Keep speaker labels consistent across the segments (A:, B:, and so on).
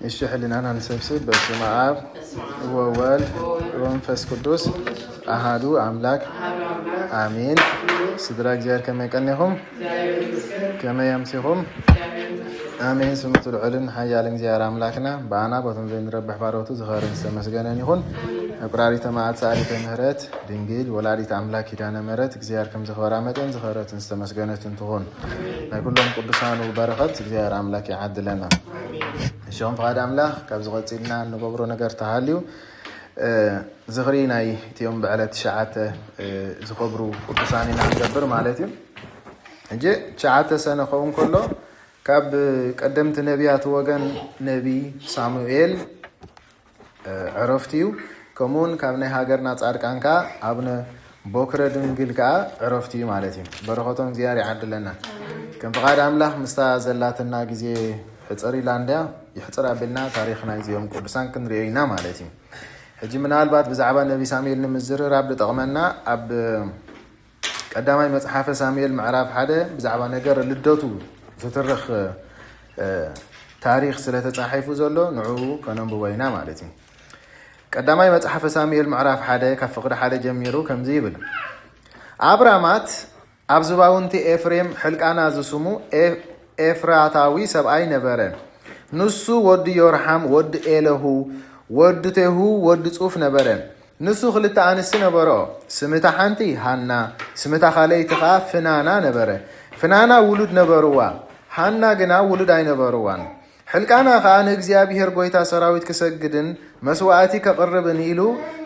A: يشرح لنا أنا نسبسب باسم آب ووالد ومنفس قدوس أحدو أملاك آمين. سدراك زيار كما يكنهم كما يمسيهم آمين. سمت العلن حيالن زيار أملاكنا بانا بطن زين ربح باروتو زخارن سمسجنان يخون أقراري تماعت سالي مهرات دنجيل ولاري أملاك دانا مرات زيار كم زخارة مدن زخارة سمسجنات تهون كلهم قدسان وبركات زيار أملاك يعد لنا شلون فقد أملاك كابز قتلنا نقبرو نجار تهاليو زغريناي تيوم بعلى تشعات زخبرو قدساني نعتبر مالتي انجي تشعات سنة خوم كله كاب قدمت نبيات وغن نبي ساموئيل عرفتيو كمون كابني هاجرنا تصاركانكا ابن بوكره دنجلكا عرفتيو مالتي برخوتون زياري عدلنا كم فقاد أملاك مستازلاتنا غزي حصري لاندا يحصر ابلنا تاريخنا يوم قدسان كنرينا مالتي هجي منالبات بزعبا نبي ساميل نمزرر عبد طقمنا اب قدامي مصحف ساميل معراف حدا بزعبا نجر لدوتو زترخ تاريخ ስለተጻحيفو ዘሎ ንዑ ከነንብበይና ማለት እዩ ቀዳማይ መጽሐፈ ሳሙኤል ምዕራፍ 1 ከፍቅደ 1 ጀሚሩ ከምዚ ይብል አብራማት አብዝባውንቲ ኤፍሬም ሕልቃና ዝስሙ ኤፍራታዊ ሰብአይ ነበረ ንሱ ወዲ ዮርሃም ወዲ ኤለሁ ወዲ ተሁ ወዲ ጹፍ ነበረ ንሱ ክልተ አንስ ነበረ ስምታ ሓንቲ ሃና ስምታ ኻለይትኻ ፍናና ነበረ ፍናና ውሉድ ነበርዋ ሃና ግና ውሉድ አይነበርዋን ሕልቃና ኻን እግዚአብሔር ጎይታ ሰራዊት ክሰግድን መስዋዕቲ ከቅርብን ኢሉ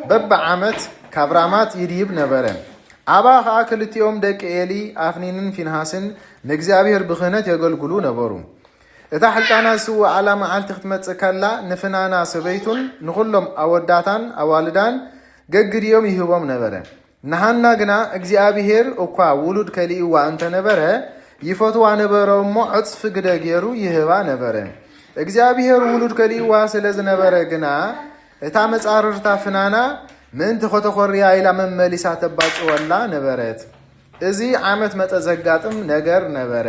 A: በበዓመት ካብራማት ይድይብ ነበረ አባ ኻ ክልቲኦም ደቂ ኤሊ አፍኒንን ፊንሃስን ንእግዚአብሔር ብኽህነት የገልግሉ ነበሩ እታ ሕልቃና ስው ዓላማ ዓልቲ ክትመጽእ ከላ ንፍናና ሰበይቱን ንኹሎም አወዳታን አዋልዳን ገግድዮም ይህቦም ነበረ ንሃና ግና እግዚአብሔር እኳ ውሉድ ከሊእዋ እንተ ነበረ ይፈትዋ ነበረው ሞ ዕጽፍ ግደ ገይሩ ይህባ ነበረ እግዚአብሔር ውሉድ ከሊእዋ ስለዝነበረ ግና እታ መጻርርታ ፍናና ምንት ኸተኾርያ ኢላ መመሊሳ ተባጽወላ ነበረት እዚ ዓመት መጠዘጋጥም ነገር ነበረ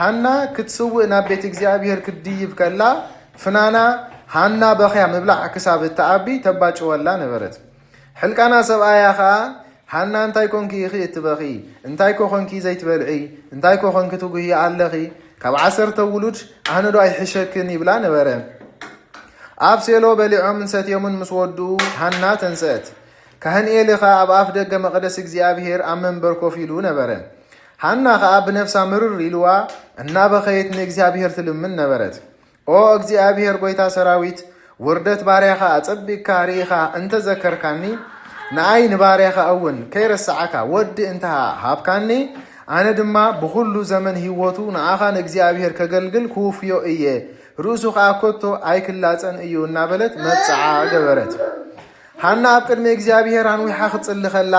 A: ሃና ክትስውእ ናብ ቤት እግዚአብሔር ክድይብ ከላ ፍናና ሃና በኽያ ምብላዕ ክሳብ እተኣቢ ተባጭወላ ነበረት ሕልቃና ሰብኣያኻ ሃና እንታይ ኮንኪ ኢኺ እትበኺ እንታይ ኮንኪ ዘይትበልዒ እንታይ ኮንኪ ትጉሂ ኣለኺ ካብ 10 ውሉድ ኣነዶ ኣይሕሸክን ይብላ ነበረ ኣብ ሴሎ በሊዖም እንሰትዮምን ምስ ወዱ ሃና ተንሰት ካህን ኤሊኻ ኣብ ኣፍ ደገ መቕደስ እግዚአብሔር ኣብ መንበር ኮፍ ኢሉ ነበረ ሃና ኸዓ ብነፍሳ ምርር ኢልዋ እናበኸየት ንእግዚአብሔር ትልምን ነበረት ኦ እግዚአብሔር ጎይታ ሰራዊት ውርደት ባርያኻ ኣጸቢቕካ ርኢኻ እንተዘከርካኒ ንኣይ ንባርያኻ እውን ከይረስዓካ ወዲ እንተሃ ሃብካኒ ኣነ ድማ ብኩሉ ዘመን ህይወቱ ንኣኻ ንእግዚአብሔር ከገልግል ክውፍዮ እየ ርእሱ ኸዓ ኮቶ ኣይክላፀን እዩ እናበለት መጽዓ ገበረት ሃና ኣብ ቅድሚ እግዚአብሔር አንዊሓ ክትጽሊ ኸላ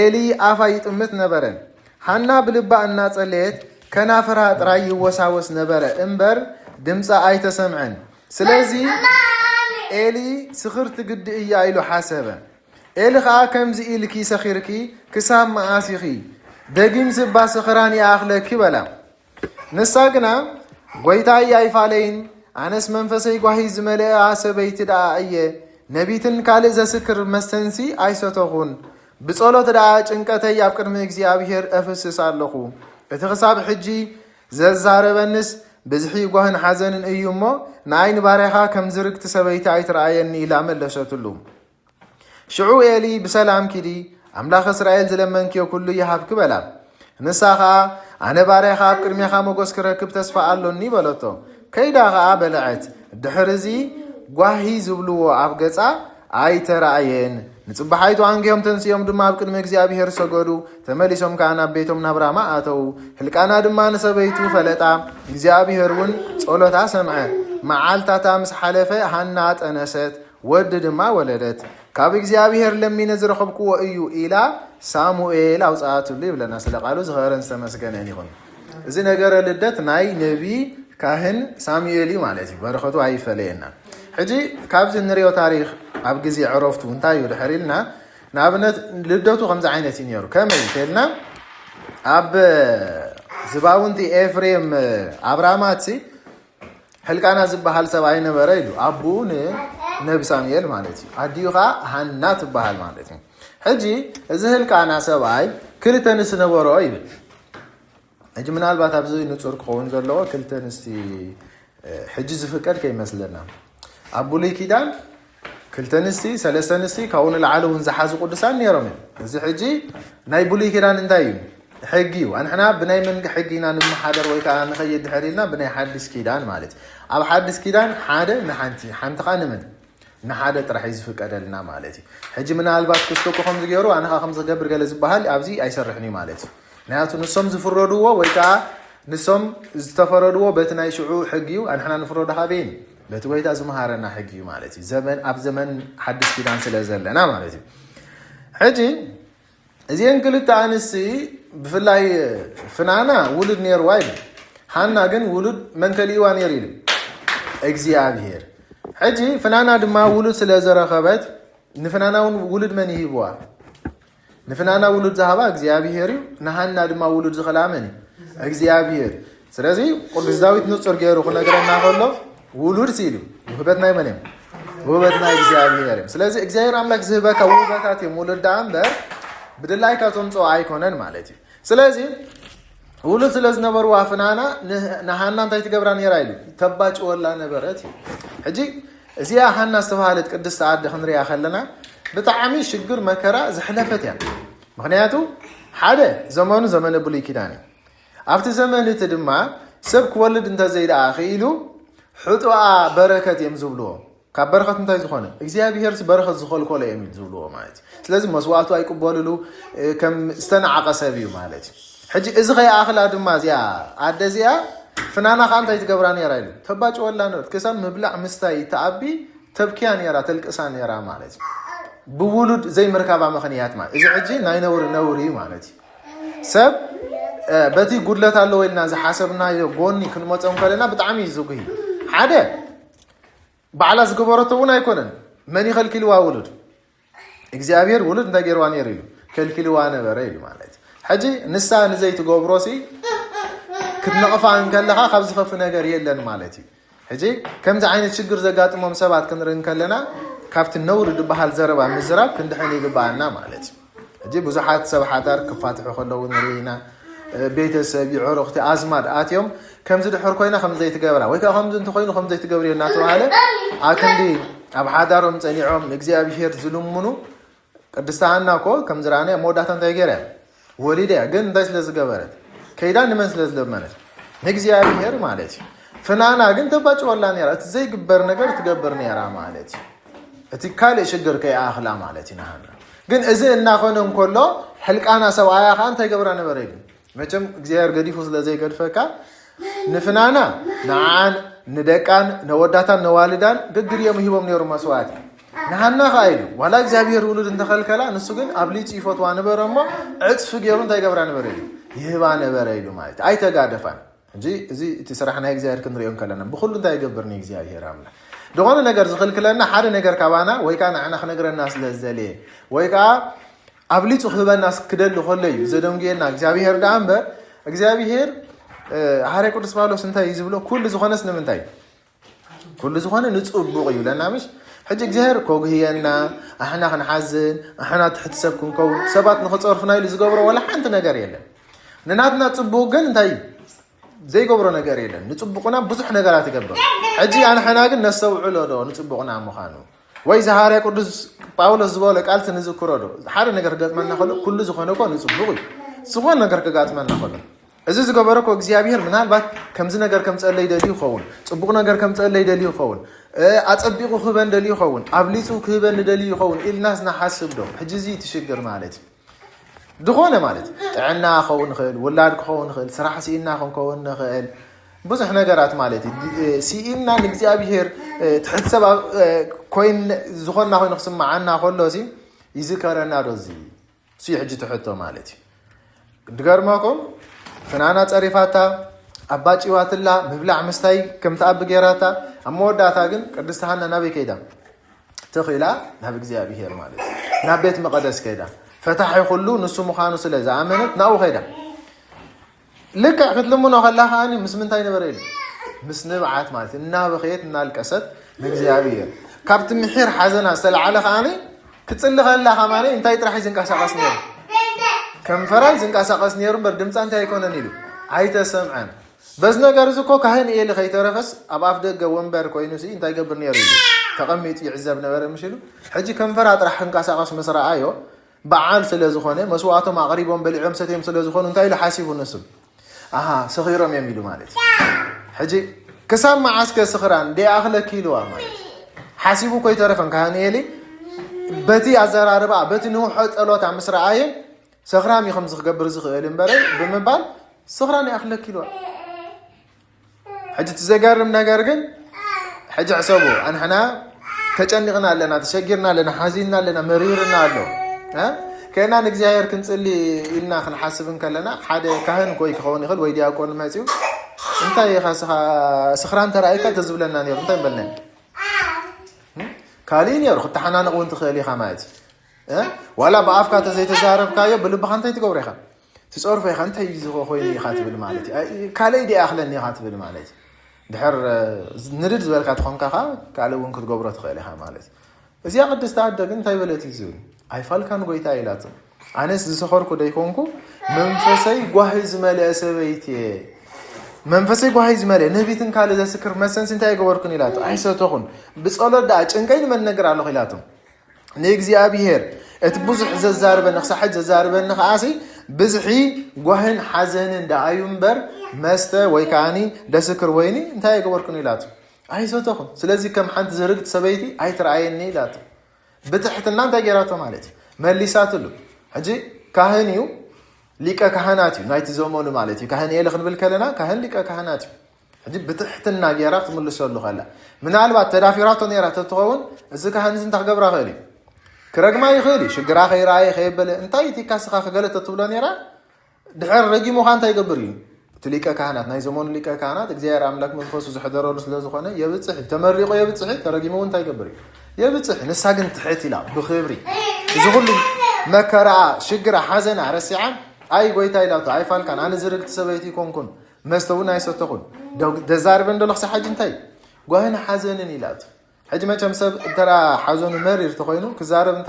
A: ኤሊ ኣፋ ይጥምት ነበረ ሃና ብልባ እናጸለየት ከናፈራ ጥራይ ይወሳወስ ነበረ እምበር ድምፃ ኣይተሰምዐን ስለዚ ኤሊ ስኽርቲ ግዲ እያ ኢሉ ሓሰበ ኤሊ ኸዓ ከምዚ ኢልኪ ሰኺርኪ ክሳብ መዓሲኺ ደጊም ስባ ስኽራን ይኣኽለኪ በላ ንሳ ግና ጎይታይ ኣይፋለይን ኣነስ መንፈሰይ ጓሂ ዝመልአ ሰበይቲ ደኣ እየ ነቢትን ካልእ ዘስክር መስተንሲ ኣይሰተኹን ብጸሎት ደኣ ጭንቀተይ ኣብ ቅድሚ እግዚአብሔር ኣፍስስ ኣለኹ እቲ ክሳብ ሕጂ ዘዛረበንስ ብዝሒ ጓህን ሓዘንን እዩ እሞ ንኣይ ንባርያኻ ከም ዝርግቲ ሰበይቲ ኣይትረኣየኒ ኢላ መለሰትሉ ሽዑ ኤሊ ብሰላም ኪዲ ኣምላኽ እስራኤል ዝለመንክዮ ኩሉ ይሃብክ በላ ንሳ ኸዓ ኣነ ባርያኻ ኣብ ቅድሚኻ መጎስ ክረክብ ተስፋ ኣሎኒ በለቶ ከይዳ ኸዓ በልዐት ድሕርዚ ጓሂ ዝብልዎ ኣብ ገጻ ኣይተረኣየን ንጽባሓይቱ አንጊዮም ተንስዮም ድማ ኣብ ቅድሚ እግዚአብሔር ሰገዱ ተመሊሶም ከዓ ናብ ቤቶም ናብ ራማ ኣተው ሕልቃና ድማ ንሰበይቱ ፈለጣ እግዚአብሔር እውን ጸሎታ ሰምዐ መዓልታታ ምስ ሓለፈ ሃና ጠነሰት ወዲ ድማ ወለደት ካብ እግዚአብሔር ለሚነ ዝረኸብክዎ እዩ ኢላ ሳሙኤል አውጻአትሉ ይብለና ስለቃሉ ዝኸረን ዝተመስገነን ይኹን እዚ ነገረ ልደት ናይ ነቢ ካህን ሳሙኤል ማለት እዩ በረኸቱ ኣይፈለየና ሕጂ ካብዚ ንሪኦ ታሪክ ኣብ ግዜ ዕረፍቱ እንታይ እዩ ድሕር ኢልና ንኣብነት ልደቱ ከምዚ ዓይነት እዩ ነይሩ ከመይ ተልና ኣብ ዝባውንቲ ኤፍሬም አብራማት ሕልቃና ዝበሃል ሰብኣይ ነበረ ኢሉ ኣቡ ነቢ ሳሙኤል ማለት እዩ ኣዲኻ ሃና ትበሃል ማለት እዩ ሕጂ እዚ ሕልቃና ሰብኣይ ክልተ ንስ ነበሮ ይብል ሕጂ ምናልባት ኣብዚ ንጹር ክኸውን ዘለዎ ክልተ ንስቲ ሕጂ ዝፍቀድ ከይመስለና ኣብ ብሉይ ኪዳን ክልተ ንስቲ ሰለስተ ንስቲ ካብኡ ንላዕሊ እውን ዝሓዙ ቅዱሳን ነይሮም እዚ ሕጂ ናይ ብሉይ ኪዳን እንታይ እዩ ሕጊ እዩ ኣንሕና ብናይ መንገ ሕጊ ኢና ንመሓደር ወይ ከዓ ንኸይድ ድሕር ኢልና ብናይ ሓድስ ኪዳን ማለት ኣብ ሓድስ ኪዳን ሓደ ንሓንቲ ሓንቲ ኸ ንመን ንሓደ ጥራሕ እዩ ዝፍቀደልና ማለት እዩ ሕጂ ምናልባት ክስተኩ ከምዚ ገይሩ ኣነኻ ከም ዝገብር ገለ ዝበሃል ኣብዚ ኣይሰርሕን እዩ ማለት እዩ ምክንያቱ ንሶም ዝፍረድዎ ወይ ከዓ ንሶም ዝተፈረድዎ በቲ ናይ ሽዑ ሕጊ እዩ ኣንሕና ንፍረዶ ካበይን በቲ ጎይታ ዝመሃረና ሕጊ እዩ ማለት እዩ ዘመን ኣብ ዘመን ሓድስ ኪዳን ስለ ዘለና ማለት እዩ ሕጂ እዚአን ክልተ ኣንስቲ ብፍላይ ፍናና ውሉድ ነይርዋ ኢሉ ሃና ግን ውሉድ መን ከልእዋ ነይሩ ኢሉ እግዚኣብሄር ሕጂ ፍናና ድማ ውሉድ ስለ ዘረኸበት ንፍናና እውን ውሉድ መን ይሂብዋ ንፍናና ውሉድ ዝሃባ እግዚኣብሄር እዩ ንሃና ድማ ውሉድ ዝኸላ መን እግዚኣብሄር ስለዚ ቅዱስ ዳዊት ንጹር ገይሩ ክነግረና ከሎ ውሉድ ሲሉ ውህበት ናይ መን ውህበት ናይ እግዚኣብሄር ስለዚ እግዚኣብሄር ኣምላክ ዝህበካ ውህበታት እዮም ውሉድ ዳኣ እምበር ብድላይካ ተምፅኦ ኣይኮነን ማለት እዩ ስለዚ ውሉድ ስለ ዝነበርዋ ፍናና ንሃና እንታይ ትገብራ ነይራ ኢሉ ተባጭወላ ነበረት እዩ ሕጂ እዚኣ ሃና ዝተባሃለት ቅድስቲ ኣደ ክንሪኣ ከለና ብጣዕሚ ሽግር መከራ ዝሕለፈት እያ ምክንያቱ ሓደ ዘመኑ ዘመነ ብሉይ ኪዳን እዩ ኣብቲ ዘመን እቲ ድማ ሰብ ክወልድ እንተዘይደኣ ክኢሉ ሕጡኣ በረከት እዮም ዝብልዎ ካብ በረከት እንታይ ዝኾነ እግዚኣብሄር በረከት ዝኸልከሎ እዮም ዝብልዎ ማለት እዩ ስለዚ መስዋዕቱ ኣይቅበልሉ ከም ዝተነዓቐ ሰብ እዩ ማለት እዩ ሕጂ እዚ ከይኣኽላ ድማ እዚኣ ኣደ እዚኣ ፍናና ከዓ እንታይ ትገብራ ነይራ ኢሉ ተባጭወላ ነበረት ክሳብ ምብላዕ ምስታይ ተኣቢ ተብኪያ ነይራ ተልቅሳ ነይራ ማለት እዩ ብውሉድ ዘይምርካባ ምክንያት ማለት እዚ ሕጂ ናይ ነውሪ እዩ ማለት እዩ ሰብ በቲ ጉድለት ኣለዎ ኢልና ዝሓሰብናዮ ጎኒ ክንመፀም ከለና ብጣዕሚ ዝጉሂ ሓደ ባዕላ ዝገበረቶ እውን ኣይኮነን መን ይኸልኪልዋ ውሉድ እግዚኣብሄር ውሉድ እንታይ ገይርዋ ነይሩ ኢሉ ከልኪልዋ ነበረ ኢሉ ማለት ሕጂ ንሳ ንዘይትገብሮሲ ክትነቕፋ እንከለኻ ካብ ዝኸፍ ነገር የለን ማለት እዩ ሕጂ ከምዚ ዓይነት ሽግር ዘጋጥሞም ሰባት ክንርኢ ከለና ካብቲ ነውሪ ዝበሃል ዘረባ ምዝራብ ክንድሕን ይግባአና ማለት እዩ ሕጂ ብዙሓት ሰብ ሓዳር ክፋትሑ ከለዉ ንሪኢና ቤተሰብ ይዕሩኽቲ ኣዝማድ ኣትዮም ከምዚ ድሕር ኮይና ከምዘይ ትገብራ ወይ ከዓ ከምዚ እንተኮይኑ ከምዘይ ትገብር እዮ እናተባሃለ ኣብ ክንዲ ኣብ ሓዳሮም ፀኒዖም ንእግዚኣብሄር ዝልምኑ ቅድስቲ ሃና እኮ ከምዚ ረኣና መወዳእታ እንታይ ገይራ ወሊዳ እያ ግን እንታይ ስለ ዝገበረት ከይዳ ንመን ስለ ዝለመነት ንእግዚኣብሄር ማለት እዩ ፍናና ግን ተባጭወላ ነይራ እቲ ዘይግበር ነገር ትገብር ነይራ ማለት እዩ እቲ ካልእ ሽግር ከይኣኽላ ማለት እዩ ንሃና ግን እዚ እናኾነ እንከሎ ሕልቃና ሰብኣያ ከዓ እንታይ ገብራ ነበረ ኢሉ መቸም እግዚኣብሄር ገዲፉ ስለ ዘይገድፈካ ንፍናና ንዓን ንደቃን ነወዳታን ነዋልዳን ግግርዮም ሂቦም ነይሩ መስዋዕት ንሃና ከዓ ኢሉ ዋላ እግዚኣብሄር ውሉድ እንተኸልከላ ንሱ ግን ኣብ ሊፁ ይፈትዋ ነበረ እሞ ዕፅፊ ገይሩ እንታይ ገብራ ነበረ ኢሉ ይህባ ነበረ ኢሉ ማለት ኣይተጋደፋን እንጂ እዚ እቲ ስራሕ ናይ እግዚኣብሄር ክንሪኦም ከለና ብኩሉ እንታይ ይገብርኒ እግዚኣብሄር ኣምላክ ዝኾነ ነገር ዝኽልክለና ሓደ ነገር ካባና ወይ ከዓ ንዓና ክነግረና ስለ ዝደልየ ወይ ከዓ ኣብ ሊፁ ክህበና ክደሊ ከሎ እዩ ዘደንግየና እግዚኣብሄር ዳኣ እምበር እግዚኣብሄር ሃርያ ቅዱስ ጳውሎስ እንታይ እዩ ዝብሎ ኩሉ ዝኾነስ ንምንታይ ኩሉ ዝኾነ ንፅቡቕ እዩ ለና ምሽ ሕጂ እግዚኣብሄር ከጉህየና ኣሕና ክንሓዝን ኣሕና ትሕቲ ሰብ ክንከውን ሰባት ንክፀርፉና ኢሉ ዝገብሮ ወላ ሓንቲ ነገር የለን ንናትና ፅቡቕ ግን እንታይ እዩ ዘይገብሮ ነገር የለን ንፅቡቕና ብዙሕ ነገራት ይገብር ሕጂ ኣንሕና ግን ነስተውዕሎ ዶ ንፅቡቕና ምዃኑ ወይ ሃርያ ቅዱስ ጳውሎስ ዝበሎ ቃልቲ ንዝክሮ ዶ ሓደ ነገር ክጋጥመና ከሎ ኩሉ ዝኾነ እኮ ንፅቡቕ እዩ ዝኾነ ነገር ክጋጥመና ከሎ እዚ ዝገበረ እኮ እግዚኣብሄር ምናልባት ከምዚ ነገር ከም ፀለይ ደልዩ ይኸውን ፅቡቕ ነገር ከም ፀለይ ደልዩ ይኸውን ኣፀቢቑ ክህበን ደልዩ ይኸውን ኣብ ሊፁ ክህበን ደልዩ ይኸውን ኢልናስ ናሓስብ ዶ ሕጂ እዚ ትሽግር ማለት እዩ ድኾነ ማለት ጥዕና ክኸውን ንኽእል ውላድ ክኸውን ንኽእል ስራሕ ሲኢና ክንከውን ንኽእል ብዙሕ ነገራት ማለት እዩ ሲኢና ንእግዚኣብሄር ትሕቲ ሰብ ኮይን ዝኾንና ኮይኑ ክስማዓና ከሎሲ ይዝከረና ዶ እዚ እሱ ሕጂ ትሕቶ ማለት እዩ ድገርመኩም ፍናና ፀሪፋታ ኣባጭዋትላ ምብላዕ ምስታይ ከም ተኣቢ ገይራታ ኣብ መወዳእታ ግን ቅድስቲ ሃና ናበይ ከይዳ ትኽኢላ ናብ እግዚኣብሄር ማለት እዩ ናብ ቤት መቐደስ ከይዳ ፈታሒ ኩሉ ንሱ ምዃኑ ስለ ዝኣመነት ናብኡ ከይዳ ልክዕ ክትልምኖ ከላ ከዓኒ ምስ ምንታይ ነበረ ኢሉ مسنبعات مالتي النابخيت النالكست نجزيابير كابت محير حزنا سلعة خاني كتصلي خلا خماني انت يطرح يزنقاسقس نير كم فراي زنقاسقس نير بردمص انت يكون نيلو አይተሰምዓን በዝ ነገር ዝኮ ካህን ኢሊ ኸይተረፈስ ኣብ ኣፍ ደገ ወንበር ኮይኑሲ እንታይ ይገብር ነይሩ እዩ ተቐሚጡ ይዕዘብ ነበረ ምሽሉ ሕጂ ከንፈር ኣጥራሕ ክንቀሳቀስ መስራኣዮ በዓል ስለ ዝኾነ መስዋዕቶም ኣቕሪቦም በሊዖም ሰትዮም ስለ ዝኾኑ እንታይ ኢሉ ሓሲቡ ንሱ ኣሃ ሰኺሮም የሚሉ ማለት ሕጂ ክሳብ መዓስከ ስኽራን ዲኣኽለ ኪልዋ ማለት ሓሲቡ ኮይተረፈን ካህን ኢሊ በቲ ኣዘራርባ በቲ ንውሖ ጸሎት ኣምስራኣየ ሰኽራም ይኹም ዝኽገብር ዝኽእል እምበረ ብምባል سخراني أخلك كيلو حجة تزجرم نجارجن حجة عصابه أن حنا تجنقنا لنا تشجرنا لنا حزيننا لنا مريرنا له ها كأننا نجزاير كنت اللي إلنا خن حاسبن كلنا حدا كهن كوي كخوني خل ويدي أكون ماسيو أنت يا خاص سخران ترى أيك تزبلنا نير أنت بلنا كالين يا رخت حنا نقول تخيلي خمات ها ولا بعرف زي تزارب كايو بلو بخانتي تقول رخا تصرف يا خنت يزغو خويني خاتب المالتي كالي دي اخلني خاتب المالتي دحر نرد زبالك تخون كخا قالو ونك تغبرو تخيلها مالتي ازيا قدس تعدق انت يبلت يزول اي فالكان غويتا يلاتو انس زسخركو دايكونكو منفسي غواهز مالي اسبيتي منفسي غواهز مالي نبيتن قال ذا سكر مسنس انت يغبركن يلاتو اي سوتخون بصلو دا ጭንቀኝ መነገር አለው ይላቱ ለእግዚአብሔር اتبوزح ززارب نخ صحج ززارب نخ عاسي بزحي غهن حزن دايمبر مسته ويكاني دسكر ويني انتي يغوركن يلاتو اي سوتخون سلازي كم حنت زرقت سبيتي اي ترايني يلاتو بتحتنا انت جيراتو مالتي مليساتلو حجي كاهنيو ليكا كهناتي نايت زومونو مالتي كاهني يلخن بالكلنا كاهن ليكا كهناتي حجي بتحتنا جيرات ملسولو خلا من علبات تدافيراتو نيرات تتقون اذا كاهن انت غبرا خيلي كرجما يخيلي شجرا خيراي خيبل انتي تيكاسخا خغلت تبلو نيرا دحر رجي مو خانتا يغبري تليكا كهنات ناي زمون ليكا كهنات اغزيار املاك منفوس زحدرو سلازخونه يبصح تمريقو يبصح ترجمو انت يغبري يبصح نساغن تحت لا بخبري زغل مكرا شجرا حزن رسعا اي غويتا يلاو اي فال كان انا زرقت سبيتي كونكون مستونا يسوتخون دزاربن دلخ حاج انتي غوهن حزنن يلات حج ما تمسب ترى حزن مرير تخوينو كزارب انت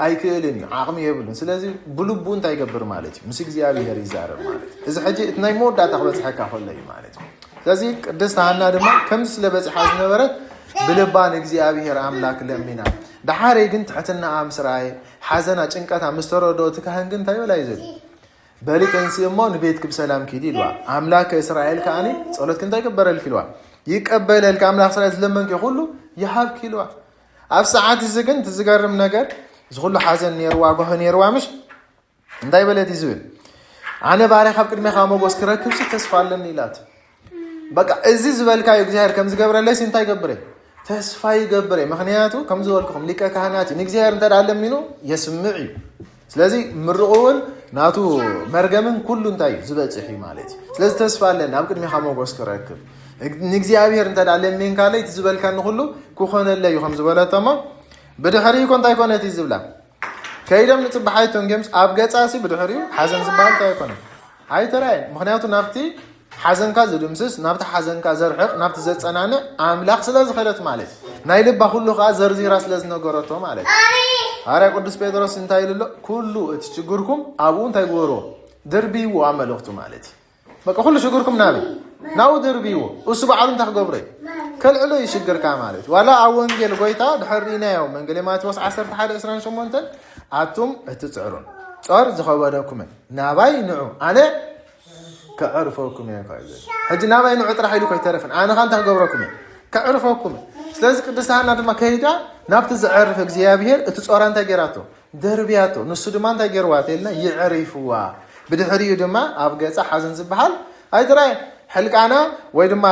A: ايكلني عقم يبلن سلازي بلبو انت يغبر مالتي مسك زيابير يزارب مالتي اذا حج اتناي مودا تخبص حكا خلي مالتي سلازي قدستانا دما كمس لبص حاز نبرت بلبان እግዚአብሔር አምላክ ለሚና ዳሐሬ ግን ተሐተና አምስራይ ሐዘና ጭንቀታ መስተሮዶ ተካህን ግን ታይወላ ይዘል በሊከንስ የሞን ቤትክ በሰላም ኪዲ ይልዋ አምላክ እስራኤል ካኒ ጸሎት ክንታ ይቀበረል ኪልዋ ይቀበላል ከአምላክ እስራኤል ለመንከ ሁሉ ይሃብ ኪልዋ አፍ ሰዓት ዝግን ትዝገርም ነገር ዝሁሉ ሐዘን የርዋ ጎህን የርዋ ምሽ እንዳይበለት ይዝብል አነ ባሪ ኻብ ቅድሜ ኻሞጎስ ክረክብስ ተስፋለን ይላት በቃ እዚህ ዝበልካ እግዚአብሔር ከም ዝገብረለይ ሲንታይ ገብረ ተስፋይ ገብረ ምክንያቱ ከም ዝወልኩም ሊቀ ካህናት ንእግዚአብሔር እንተዳለሚኑ የስምዕ እዩ ስለዚህ ምርቁውን ናቱ መርገምን ኩሉ እንታይ ዝበጽሕ ማለት ስለዚህ ተስፋ አለን ኣብ ቅድሜ ኻሞጎስ ክረክብ ንእግዚአብሔር እንተዳለሚን ካለይ ትዝበልካን ሁሉ ኩኾነለይ ከም ዝበለተማ በድሕሪኡ እንታይ ኮነት ይዝብላ ከይደም ንጽባሓይቶን ገምስ ኣብ ገጻሲ በድሕሪኡ ሓዘን ዝባል እንታይ ኮነ አይተራይ ምክንያቱ ናፍቲ حزنك زدمسس نبت حزنك زرحق نبت زتصنانع املاح سلاز خيرت مالك ناي لبا كله خا زرزي راس لاز نغورتو مالك ارا قدس بيدروس انتاي لله كله اتشغركم ابون تايغورو دربيو عملوختو مالك بقى كل شغركم نابي ناو دربيو اسبوعون تخغبري كلعلو يشغركا مالك ولا اونجل غويتا دحرينا يوم منجلي ماتوس 10 حاله 28 اتم اتصعرون صار زخوادكم ناباي نعو انا كعرفوكم يا كايزر حجنا باين عطر حيلو كيترفن انا خانت غبركم كعرفوكم ስለዚህ ቅዱሳና ድማ ከይዳ ናብት ዝዕርፍ እግዚአብሔር እትጾራን ተገራቶ ደርቢያቶ ንሱ ድማ ተገርዋተልና ይዕሪፍዋ ብድሕሪኡ ድማ ኣብ ገጻ ሓዘን ዝብሃል አይትራይ ሕልቃና ወይ ድማ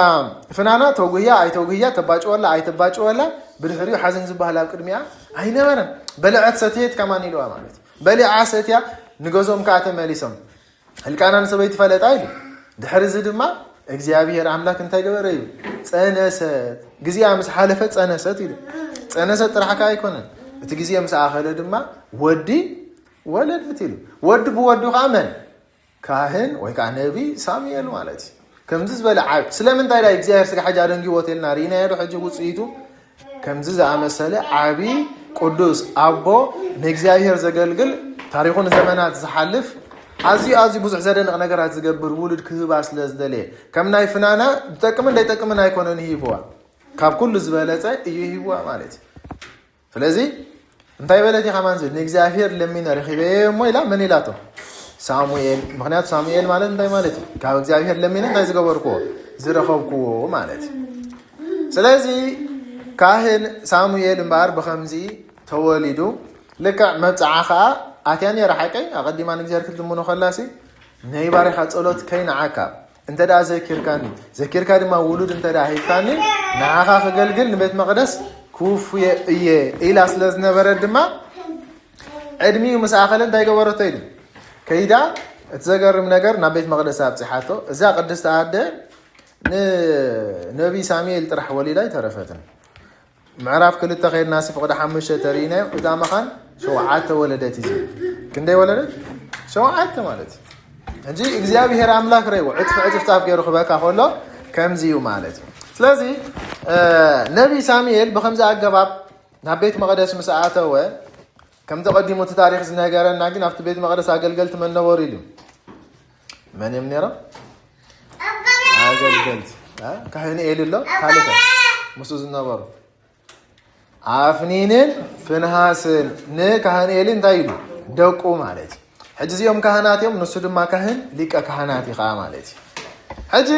A: ፍናና ተውግያ አይተውግያ ተባጭወላ አይተባጭወላ ብድሕሪኡ ሓዘን ዝብሃል ኣብ ቅድሚያ አይነበረን በልዓት ሰትየት ከማን ይለዋ ማለት በልዓ ሰትያ ንገዞም ካተ መሊሶም ሕልቃና ንሰበይት ፈለጣ ይሉ ድሕሪ ድማ እግዚአብሔር አምላክ እንታይ ገበረ እዩ ጸነሰት ግዚያ ምስ ሓለፈ ጸነሰት ይሉ ጸነሰት ጥራሕካ አይኮነን እቲ ግዚያ ምስ አኸለ ድማ ወዲ ወለድ ምትሉ ወዲ ብወዱ ቃመን ካህን ወይ ካ ነቢ ሳሙኤል ማለት ከምዚ ዝበለ ዓብ ስለምንታይ ዳ እግዚአብሔር ስጋ ሓጃ ደንጊዎት ኢልና ሪና የዶ ሕጂ ውፅኢቱ ከምዚ ዝኣመሰለ ዓቢ ቅዱስ ኣቦ ንእግዚአብሔር ዘገልግል ታሪኹን ዘመናት ዝሓልፍ ኣዝዩ ብዙሕ ዘደንቕ ነገራት ዝገብር ውሉድ ክህባ ስለ ዝደለየ ከም ናይ ፍናና ዝጠቅምን እንዳይጠቅምን ኣይኮነን ሂብዋ ካብ ኩሉ ዝበለፀ እዩ ሂብዋ ማለት ስለዚ እንታይ በለት ኢኻ ማንዝብል ንእግዚአብሔር ለሚነ ረኺበየ እሞ ኢላ መን ኢላቶ ሳሙኤል ምክንያቱ ሳሙኤል ማለት እንታይ ማለት እዩ ካብ እግዚአብሔር ለሚነ እንታይ ዝገበርክዎ ዝረኸብክዎ ማለት ስለዚ ካህን ሳሙኤል እምበር ብከምዚ ተወሊዱ ልክዕ መብፅዓ ከዓ ኣትያ ነራ ሓቀይ ኣቐዲማ ንእግዚአብሔር ክትልምኖ ከላሲ ናይ ባሪኻ ፀሎት ከይንዓካ እንተዳ ዘኪርካ ድማ ውሉድ እንተዳ ሂብካኒ ንዓኻ ክገልግል ንቤት መቅደስ ክውፍየ እየ ኢላ ስለ ዝነበረት ድማ ዕድሚኡ ምስ ኣኸለ እንታይ ገበረቶ ኢሉ ከይዳ እቲ ዘገርም ነገር ናብ ቤት መቅደስ ኣብፅሓቶ እዛ ቅድስቲ ኣደ ንነቢ ሳሙኤል ጥራሕ ወሊዳ ይተረፈትን ምዕራፍ 2 ከይድና ፍቅዲ 5 ተሪእናዮ እዛ መኻን 7 ወለደት እዩ ክንደይ ወለደት 7 ማለት እንጂ እግዚአብሔር አምላክ ረይዎ ዕጥፍ ጣፍ ገይሩ ክበካ ከሎ ከምዚ እዩ ማለት ስለዚ ነቢ ሳሙኤል ብከምዚ ኣገባብ ናብ ቤት መቅደስ ምስ ኣተወ ከም ተቀዲሙ ታሪክ ዝነገረና ግን ኣብቲ ቤት መቅደስ ኣገልገልቲ መን ነበሩ ኢሉ መን እዮም ነይሮም ኣገልገልቲ ካህን ኤሊ ኣሎ ካልኦት ምስ ዝነበሩ ኣፍኒንን ፍንሃስን ንካህን ኤሊ እንታይ ኢሉ ደቁ ማለት ሕጂ እዚኦም ካህናት እዮም ንሱ ድማ ካህን ሊቀ ካህናት ኢኻ ማለት ሕጂ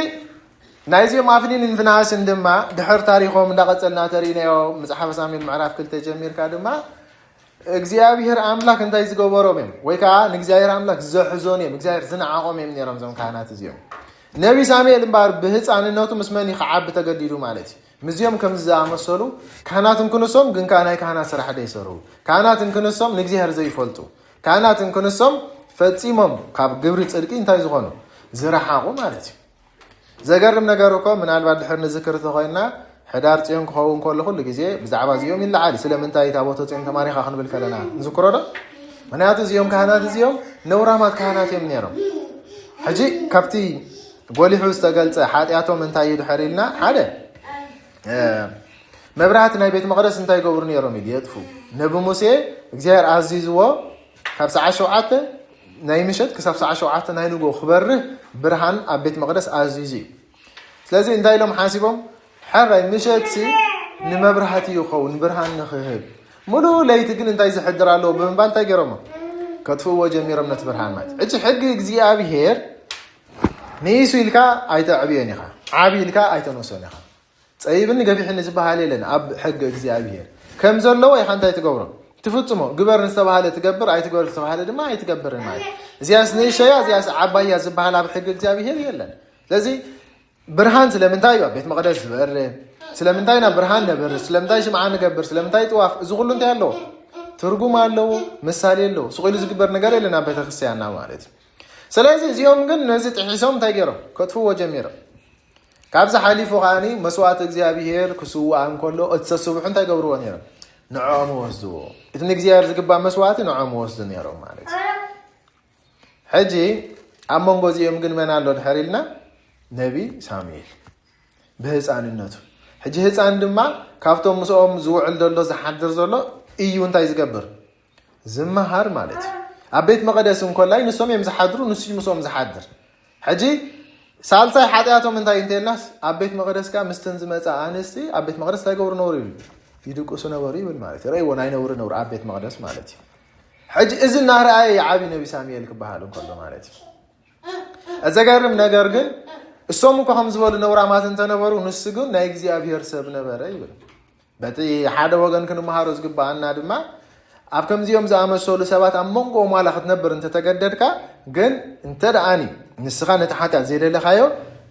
A: ናይዚኦም ኣፍኒንን ፍንሃስን ድማ ድሕር ታሪኾም እንዳቐፀልና ተሪእናዮ መፅሓፈ ሳሙኤል ምዕራፍ 2 ጀሚርካ ድማ እግዚአብሔር አምላክ እንታይ ዝገበሮም እዮም ወይ ከዓ ንእግዚአብሔር አምላክ ዘሕዞን እዮም እግዚአብሔር ዝነዓቆም እዮም ነይሮም ዞም ካህናት እዚኦም ነቢ ሳሙኤል እምበር ብህፃንነቱ ምስ መን ክዓቢ ተገዲዱ ማለት ምዚኦም ከም ዝኣመሰሉ ካህናት እንክንሶም ግን ከዓ ናይ ካህናት ስራሕ ደይሰሩ ካህናት እንክንሶም ንእግዚአብሔር ዘይፈልጡ ካህናት እንክንሶም ፈፂሞም ካብ ግብሪ ፅድቂ እንታይ ዝኾኑ ዝረሓቑ ማለት እዩ ዘገርም ነገር እኮ ምናልባት ድሕር ንዝክር ተኾይና ሕዳር ፅዮን ክኸውን ከሎ ኩሉ ግዜ ብዛዕባ እዚኦም ይለዓል ስለምንታይ ታቦተ ፅዮን ተማሪኻ ክንብል ከለና ንዝክሮ ዶ ምክንያቱ እዚኦም ካህናት እዚኦም ነውራማት ካህናት እዮም ነይሮም ሕጂ ካብቲ ጎሊሑ ዝተገልፀ ሓጢኣቶም እንታይ እዩ ድሕር ኢልና ሓደ መብራህቲ ናይ ቤት መቅደስ እንታይ ገብሩ ነይሮም ኢሉ የጥፉ ነቢ ሙሴ እግዚአብሔር ኣዚዝዎ ካብ ሰዓት 7 ናይ ምሸት ክሳብ ሰዓት 7 ናይ ንጎ ክበርህ ብርሃን ኣብ ቤት መቅደስ ኣዚዙ ስለዚ እንታይ ኢሎም ሓሲቦም ሓራይ ምሸትሲ ንመብራህቲ ይኸውን ብርሃን ንኽህብ ሙሉእ ለይቲ ግን እንታይ ዝሕድር ኣለዎ ብምባ እንታይ ገይሮሞ ከጥፍእዎ ጀሚሮም ነቲ ብርሃን ማለት ሕጂ ሕጊ እግዚኣብሔር ንኢሱ ኢልካ ኣይተዕብዮን ኢኻ ዓብ ኢልካ ኣይተነሶን ኢኻ ፀይብኒ ገፊሕኒ ዝበሃል የለን ኣብ ሕጊ እግዚኣብሔር ከም ዘለዎ ኢኻ እንታይ ትገብሮ ትፍፅሞ ግበር ንዝተባሃለ ትገብር ኣይትግበር ዝተባሃለ ድማ ኣይትገብርን ማለት እዚያስ ንእሸያ እዚያስ ዓባያ ዝበሃል ኣብ ሕጊ እግዚኣብሔር የለን ስለዚ ብርሃን ስለምንታይ እዩ ኣብ ቤት መቅደስ ዝበርህ ስለምንታይ ናብ ብርሃን ነበር ስለምንታይ ሽምዓ ንገብር ስለምንታይ ጥዋፍ እዚ ኩሉ እንታይ ኣለዎ ትርጉም ኣለዎ ምሳሌ ኣለዎ ስቑኢሉ ዝግበር ነገር የለን ኣብ ቤተክርስትያንና ማለት እዩ ስለዚ እዚኦም ግን ነዚ ጥሒሶም እንታይ ገይሮም ከጥፍዎ ጀሚሮም ካብዚ ሓሊፉ ከዓኒ መስዋእቲ እግዚኣብሔር ክስዋዕ እንከሎ እቲ ሰስቡሑ እንታይ ገብርዎ ነይሮም ንዖም ወስድዎ እቲ ንእግዚኣብሔር ዝግባእ መስዋእቲ ንዖም ወስዱ ነይሮም ማለት ሕጂ ኣብ መንጎ እዚኦም ግን መን ኣሎ ድሕር ኢልና ነቢ ሳሙኤል ብህፃንነቱ ሕጂ ህፃን ድማ ካብቶም ምስኦም ዝውዕል ዘሎ ዝሓድር ዘሎ እዩ እንታይ ዝገብር ዝመሃር ማለት እዩ ኣብ ቤት መቅደስ እንኮላይ ንሶም እዮም ዝሓድሩ ንሱ ምስኦም ዝሓድር ሕጂ ሳልሳይ ሓጢኣቶም እንታይ እንተልናስ ኣብ ቤት መቅደስካ ምስተን ዝመፃ ኣንስቲ ኣብ ቤት መቅደስ እንታይ ገብሩ ነበሩ ይብል ይድቁሱ ነበሩ ይብል ማለት እዩ ረእይዎ ናይ ነብሩ ነብሩ ኣብ ቤት መቅደስ ማለት እዩ ሕጂ እዚ እናረኣየ የዓቢ ነቢ ሳሙኤል ክበሃል እንከሎ ማለት እዩ ኣዘገርም ነገር ግን እሶም እኮ ከም ዝበሉ ነውራማት እንተነበሩ ንሱ ግን ናይ እግዚኣብሔር ሰብ ነበረ ይብል በቲ ሓደ ወገን ክንመሃሮ ዝግባአና ድማ ኣብ ከምዚኦም ዝኣመሰሉ ሰባት ኣብ መንጎኦም ዋላ ክትነብር እንተተገደድካ ግን እንተ ደኣኒ ንስኻ ነቲ ሓጢኣት ዘይደለኻዮ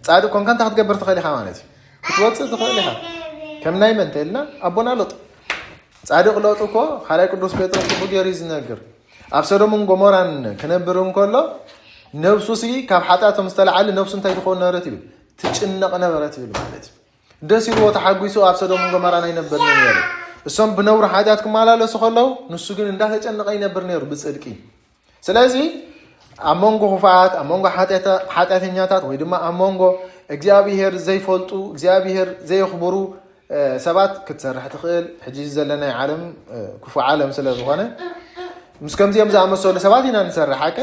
A: ፃድቅ ኮንካ እንታይ ክትገብር ትኽእል ኢኻ ማለት እዩ ክትወፅእ ትኽእል ኢኻ ከም ናይ መን እንተኢልና ኣቦና ሎጥ ፃድቅ ሎጥ እኮ ካልኣይ ቅዱስ ጴጥሮስ ጽቡቕ ገይሩ ዝነግር ኣብ ሰዶምን ጎሞራን ክነብር እንከሎ ነብሱ ሲ ካብ ሓጢኣቶም ዝተለዓለ ነብሱ እንታይ ትኾን ነበረት ይብል ትጭነቕ ነበረት ይብል ማለት እዩ ደስ ኢልዎ ተሓጒሱ ኣብ ሰዶምን ጎሞራን ኣይነበርን ነይሩ እሶም ብነብሩ ሓጢኣት ክመላለሱ ከለዉ ንሱ ግን እንዳተጨነቐ ይነብር ነይሩ ብፅድቂ ስለዚ ኣብ መንጎ ክፉኣት ኣብ መንጎ ሓጢኣተኛታት ወይ ድማ ኣብ መንጎ እግዚአብሔር ዘይፈልጡ እግዚአብሔር ዘይኽብሩ ሰባት ክትሰርሕ ትኽእል ሕጂ ዘለና ዓለም ክፉ ዓለም ስለ ዝኾነ ምስ ከምዚኦም ዝኣመሰሉ ሰባት ኢና ንሰርሕ ሓቀ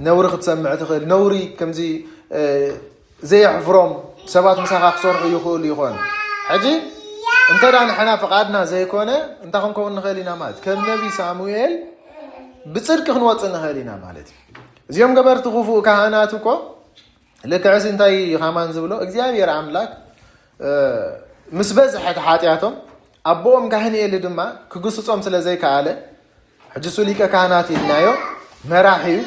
A: ነውሪ ክትሰምዕ ትኽእል ነውሪ ከምዚ ዘየሕፍሮም ሰባት ምሳኻ ክሰርሑ ይኽእሉ ይኾን ሕጂ እንተዳ ንሕና ፍቓድና ዘይኮነ እንታይ ክንከውን ንኽእል ኢና ማለት ከም ነቢ ሳሙኤል ብፅድቂ ክንወፅእ ንኽእል ኢና ማለት እዩ እዚኦም ገበርቲ ክፉእ ካህናት እኮ ልክዕሲ እንታይ ኻማን ዝብሎ እግዚኣብሔር ኣምላክ ምስ በዝሐት ሓጢኣቶም ኣቦኦም ካህንኤል ድማ ክግስፆም ስለ ዘይከኣለ ሕጂ እሱ ሊቀ ካህናት ኢልናዮ መራሒ እዩ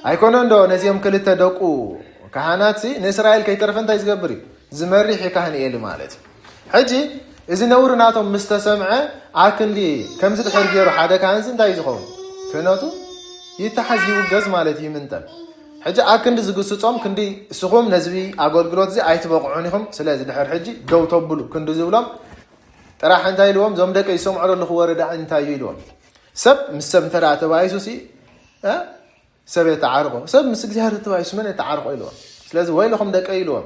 A: ኣይኮነ እንዶ ነዚኦም ክልተ ደቁ ካህናት ንእስራኤል ከይተረፈ እንታይ ዝገብር እዩ ዝመሪሕ ካህንኤል ማለት እዩ ሕጂ እዚ ነውሪ ናቶም ምስ ተሰምዐ ኣክንዲ ከምዚ ድሕር ገይሩ ሓደ ካህንሲ እንታይ ዝኸውን ክህነቱ ይተሓዝ ይውገዝ ማለት ይምንጠል ሕጂ ኣክንዲ ዝግስፆም ክንዲ እስኹም ነዝቢ ኣገልግሎት እዚ ኣይትበቕዑን ኢኹም ስለዚ ድሕር ሕጂ ደው ተብሉ ክንዲ ዝብሎም ጥራሕ እንታይ ኢልዎም እዞም ደቂ ይሰምዑ ዘለኹ ወረዳ እንታይ እዩ ኢልዎም ሰብ ምስ ሰብ እንተደኣ ተባይሱ ሰብ የተዓርቆ ሰብ ምስ እግዚኣብሔር ተባይሱ መን የተዓርቆ ኢልዎም ስለዚ ወይልኹም ደቂ ኢልዎም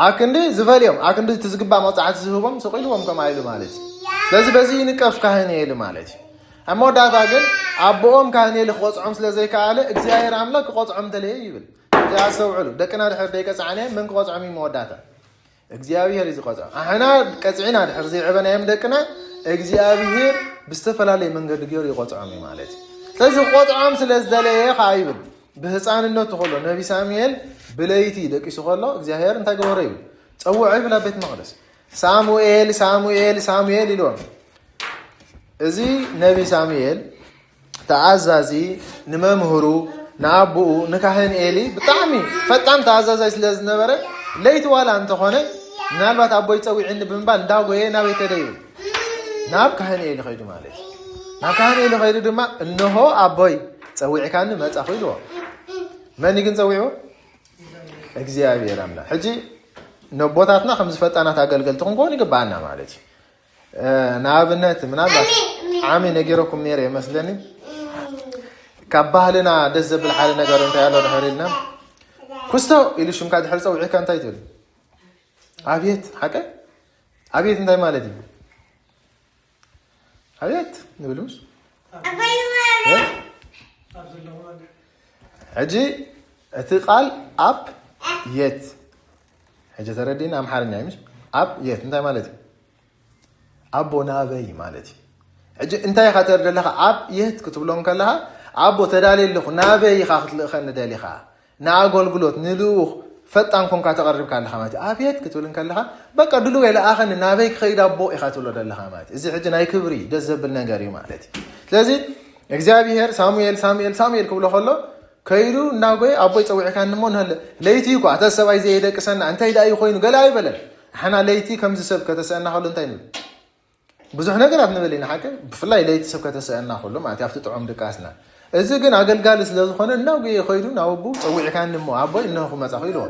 A: ኣክንዲ ዝፈልዮም ኣክንዲ ትዝግባእ መፅዓት ዝህቦም ስቂልዎም ከማ ኢሉ ማለት እዩ ስለዚ በዚ ንቀፍ ካህንኤል ማለት እዩ ኣብ መወዳእታ ግን ኣቦኦም ካህንኤል ክቆፅዖም ስለ ዘይከኣለ እግዚኣብሔር ኣምላክ ክቆፅዖም ተለየ ይብል እዚኣ ሰውዕሉ ደቅና ድሕር ደይቀፅዓንዮም መን ክቆፅዖም እዩ መወዳእታ እግዚኣብሔር እዩ ዝቆፅዖም ኣሕና ቀፅዒና ድሕር ዘይዕበናዮም ደቅና እግዚኣብሔር ብዝተፈላለየ መንገዲ ገይሩ ይቆፅዖም እዩ ማለት እዩ ስለዚ ክቆፅዖም ስለ ዝደለየ ከዓ ይብል ብህፃንነቱ ከሎ ነቢ ሳሙኤል ብለይቲ ደቂሱ ከሎ እግዚኣብሔር እንታይ ገበሮ ይብል ፀውዖ ይብል ኣብ ቤት መቅደስ ሳሙኤል ሳሙኤል ሳሙኤል ኢልዎም እዚ ነቢ ሳሙኤል ተኣዛዚ ንመምህሩ ንኣቦኡ ንካህንኤሊ ብጣዕሚ ፈጣን ተኣዛዛይ ስለ ዝነበረ ለይቲ ዋላ እንተኾነ ምናልባት ኣቦይ ፀዊዕኒ ብምባል እንዳጎየ ናበይ ከደ ይብል ናብ ካህንኤሊ ኸይዱ ማለት እዩ ናብ ካህንኤሊ ኸይዱ ድማ እንሆ ኣቦይ ፀዊዕካኒ መፃኹ ኢልዎ መን ግን ፀዊዕዎ እግዚኣብሔር ኣምላክ ሕጂ ነቦታትና ከምዚ ፈጣናት ኣገልገልቲ ክንከውን ይግባአና ማለት እዩ ንኣብነት ምናልባት ዓሚ ነጊረኩም ነይረ ይመስለኒ ካብ ባህልና ደስ ዘብል ሓደ ነገር እንታይ ኣሎ ድሕር ኢልና ኩስቶ ኢሉ ሽምካ ድሕር ፀዊዕካ እንታይ ትብል ኣብየት ሓቀ ኣብየት እንታይ ማለት እዩ ኣብየት ንብል ምስ ሕጂ እቲ ቃል ኣብ የት ሕጂ ተረዲና ኣምሓርኛ ይምሽ ኣብ የት እንታይ ማለት እዩ ኣቦ ናበይ ማለት እዩ ሕጂ እንታይ ኢኻ ተርኢ ዘለኻ ኣብ የት ክትብሎም ከለኻ ኣቦ ተዳልየ ኣለኹ ናበይ ኢኻ ክትልእኸኒ ደሊኻ ንኣገልግሎት ንልኡኽ ፈጣን ኮንካ ተቐሪብካ ኣለኻ ማለት እዩ ኣብ የት ክትብል ከለኻ በቃ ድሉ ወይ ለኣኸኒ ናበይ ክኸይድ ኣቦ ኢኻ ትብሎ ዘለኻ ማለት እዩ እዚ ሕጂ ናይ ክብሪ ደስ ዘብል ነገር እዩ ማለት እዩ ስለዚ እግዚኣብሔር ሳሙኤል ሳሙኤል ሳሙኤል ክብሎ ከሎ ከይዱ እናጎየ ኣቦይ ፀዊዕካ ንሞ ንህለ ለይቲ እኳ እተ ሰብኣይ ዘየደቅሰና እንታይ ዳ እዩ ኮይኑ ገላ ኣይበለን ሓና ለይቲ ከምዚ ሰብ ከተስአና ከሎ እንታይ ንብል ብዙሕ ነገራት ንብል ኢና ሓቀ ብፍላይ ለይቲ ሰብ ከተስአና ከሎ ማለት ኣብቲ ጥዑም ድቃስና እዚ ግን ኣገልጋሊ ስለ ዝኾነ እናጎየ ከይዱ ናብቡ ፀዊዕካ ንሞ ኣቦይ እነኹ መፃኹ ኢልዎ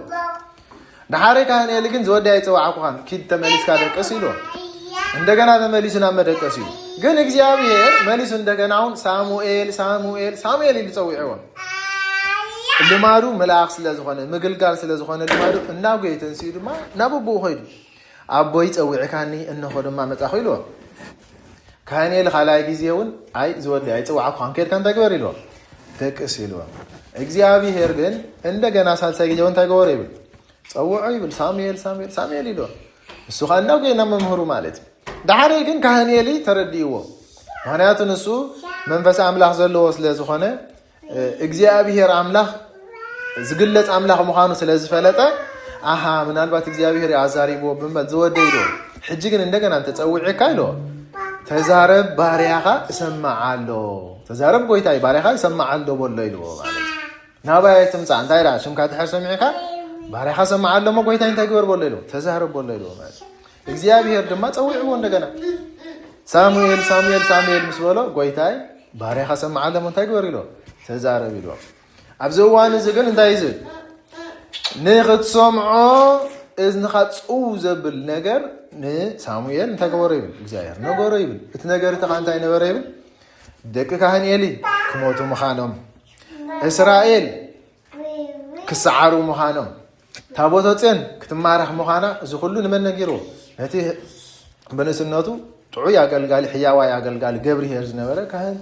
A: ድሓረይ ካህንኤሊ ግን ዝወዲ ኣይፀዋዕኩኻን ኪድ ተመሊስካ ደቀስ ኢልዎ እንደገና ተመሊሱ ናብ መደቀስ እዩ ግን እግዚኣብሔር መሊሱ እንደገና እውን ሳሙኤል ሳሙኤል ሳሙኤል ኢሉ ፀዊዕዎም ልማዱ መልኣኽ ስለ ዝኾነ ምግልጋል ስለ ዝኾነ ልማዱ እናጎየ ተንስኡ ድማ ናብ ኣቦኡ ኸይዱ ኣቦይ ፀዊዕካኒ እንሆ ድማ መፃኹ ኢልዎ ካህንኤል ካልኣይ ግዜ እውን ኣይ ዝወዲ ኣይፀዋዕኩኻን ከድካ እንታይ ግበር ኢልዎ ደቅስ ኢልዎ እግዚኣብሔር ግን እንደገና ሳልሳይ ግዜ እንታይ ገበሮ ይብል ፀውዖ ይብል ሳሙኤል ሳሙኤል ሳሙኤል ኢልዎ እሱ ከዓ እናጎየ ናብ መምህሩ ማለት እዩ ዳሓረይ ግን ካህንኤሊ ተረዲእዎ ምክንያቱ ንሱ መንፈስ ኣምላኽ ዘለዎ ስለ ዝኾነ እግዚኣብሔር ኣምላኽ ዝግለፅ ኣምላኽ ምዃኑ ስለ ዝፈለጠ ኣሃ ምናልባት እግዚኣብሔር ኣዛሪብዎ ብምባል ዝወደ ኢልዎ ሕጂ ግን እንደገና እንተፀዊዕካ ኢልዎ ተዛረብ ባርያኻ እሰማዓሎ ተዛረብ ጎይታይ ባርያኻ ይሰማዓሎ በሎ ኢልዎ ማለት ናባይ ትምፃእ እንታይ ዳ ሽምካ ድሕር ሰሚዕካ ባርያኻ ሰማዓሎ ሞ ጎይታይ እንታይ ግበር በሎ ኢልዎ ተዛረብ በሎ ኢልዎ ማለት እግዚኣብሔር ድማ ፀዊዕዎ እንደገና ሳሙኤል ሳሙኤል ሳሙኤል ምስ በሎ ጎይታይ ባርያኻ ሰማዓሎ ሞ እንታይ ግበር ኢልዎ ተዛረብ ኢልዎ ኣብዚ እዋን እዚ ግን እንታይ ዝብል ንኽትሰምዖ እዝንኻ ፅው ዘብል ነገር ንሳሙኤል እንታይ ገበሮ ይብል እግዚኣብሔር ነገሮ ይብል እቲ ነገር እቲ ኸ እንታይ ነበረ ይብል ደቂ ካህንኤሊ ክሞቱ ምዃኖም እስራኤል ክሰዓሩ ምዃኖም ታቦተ ጽዮን ክትማረኽ ምዃና እዚ ኩሉ ንመን ነጊርዎ ነቲ በነስነቱ ጥዑይ አገልጋሊ ሕያዋይ አገልጋሊ ገብርሄር ዝነበረ ካህን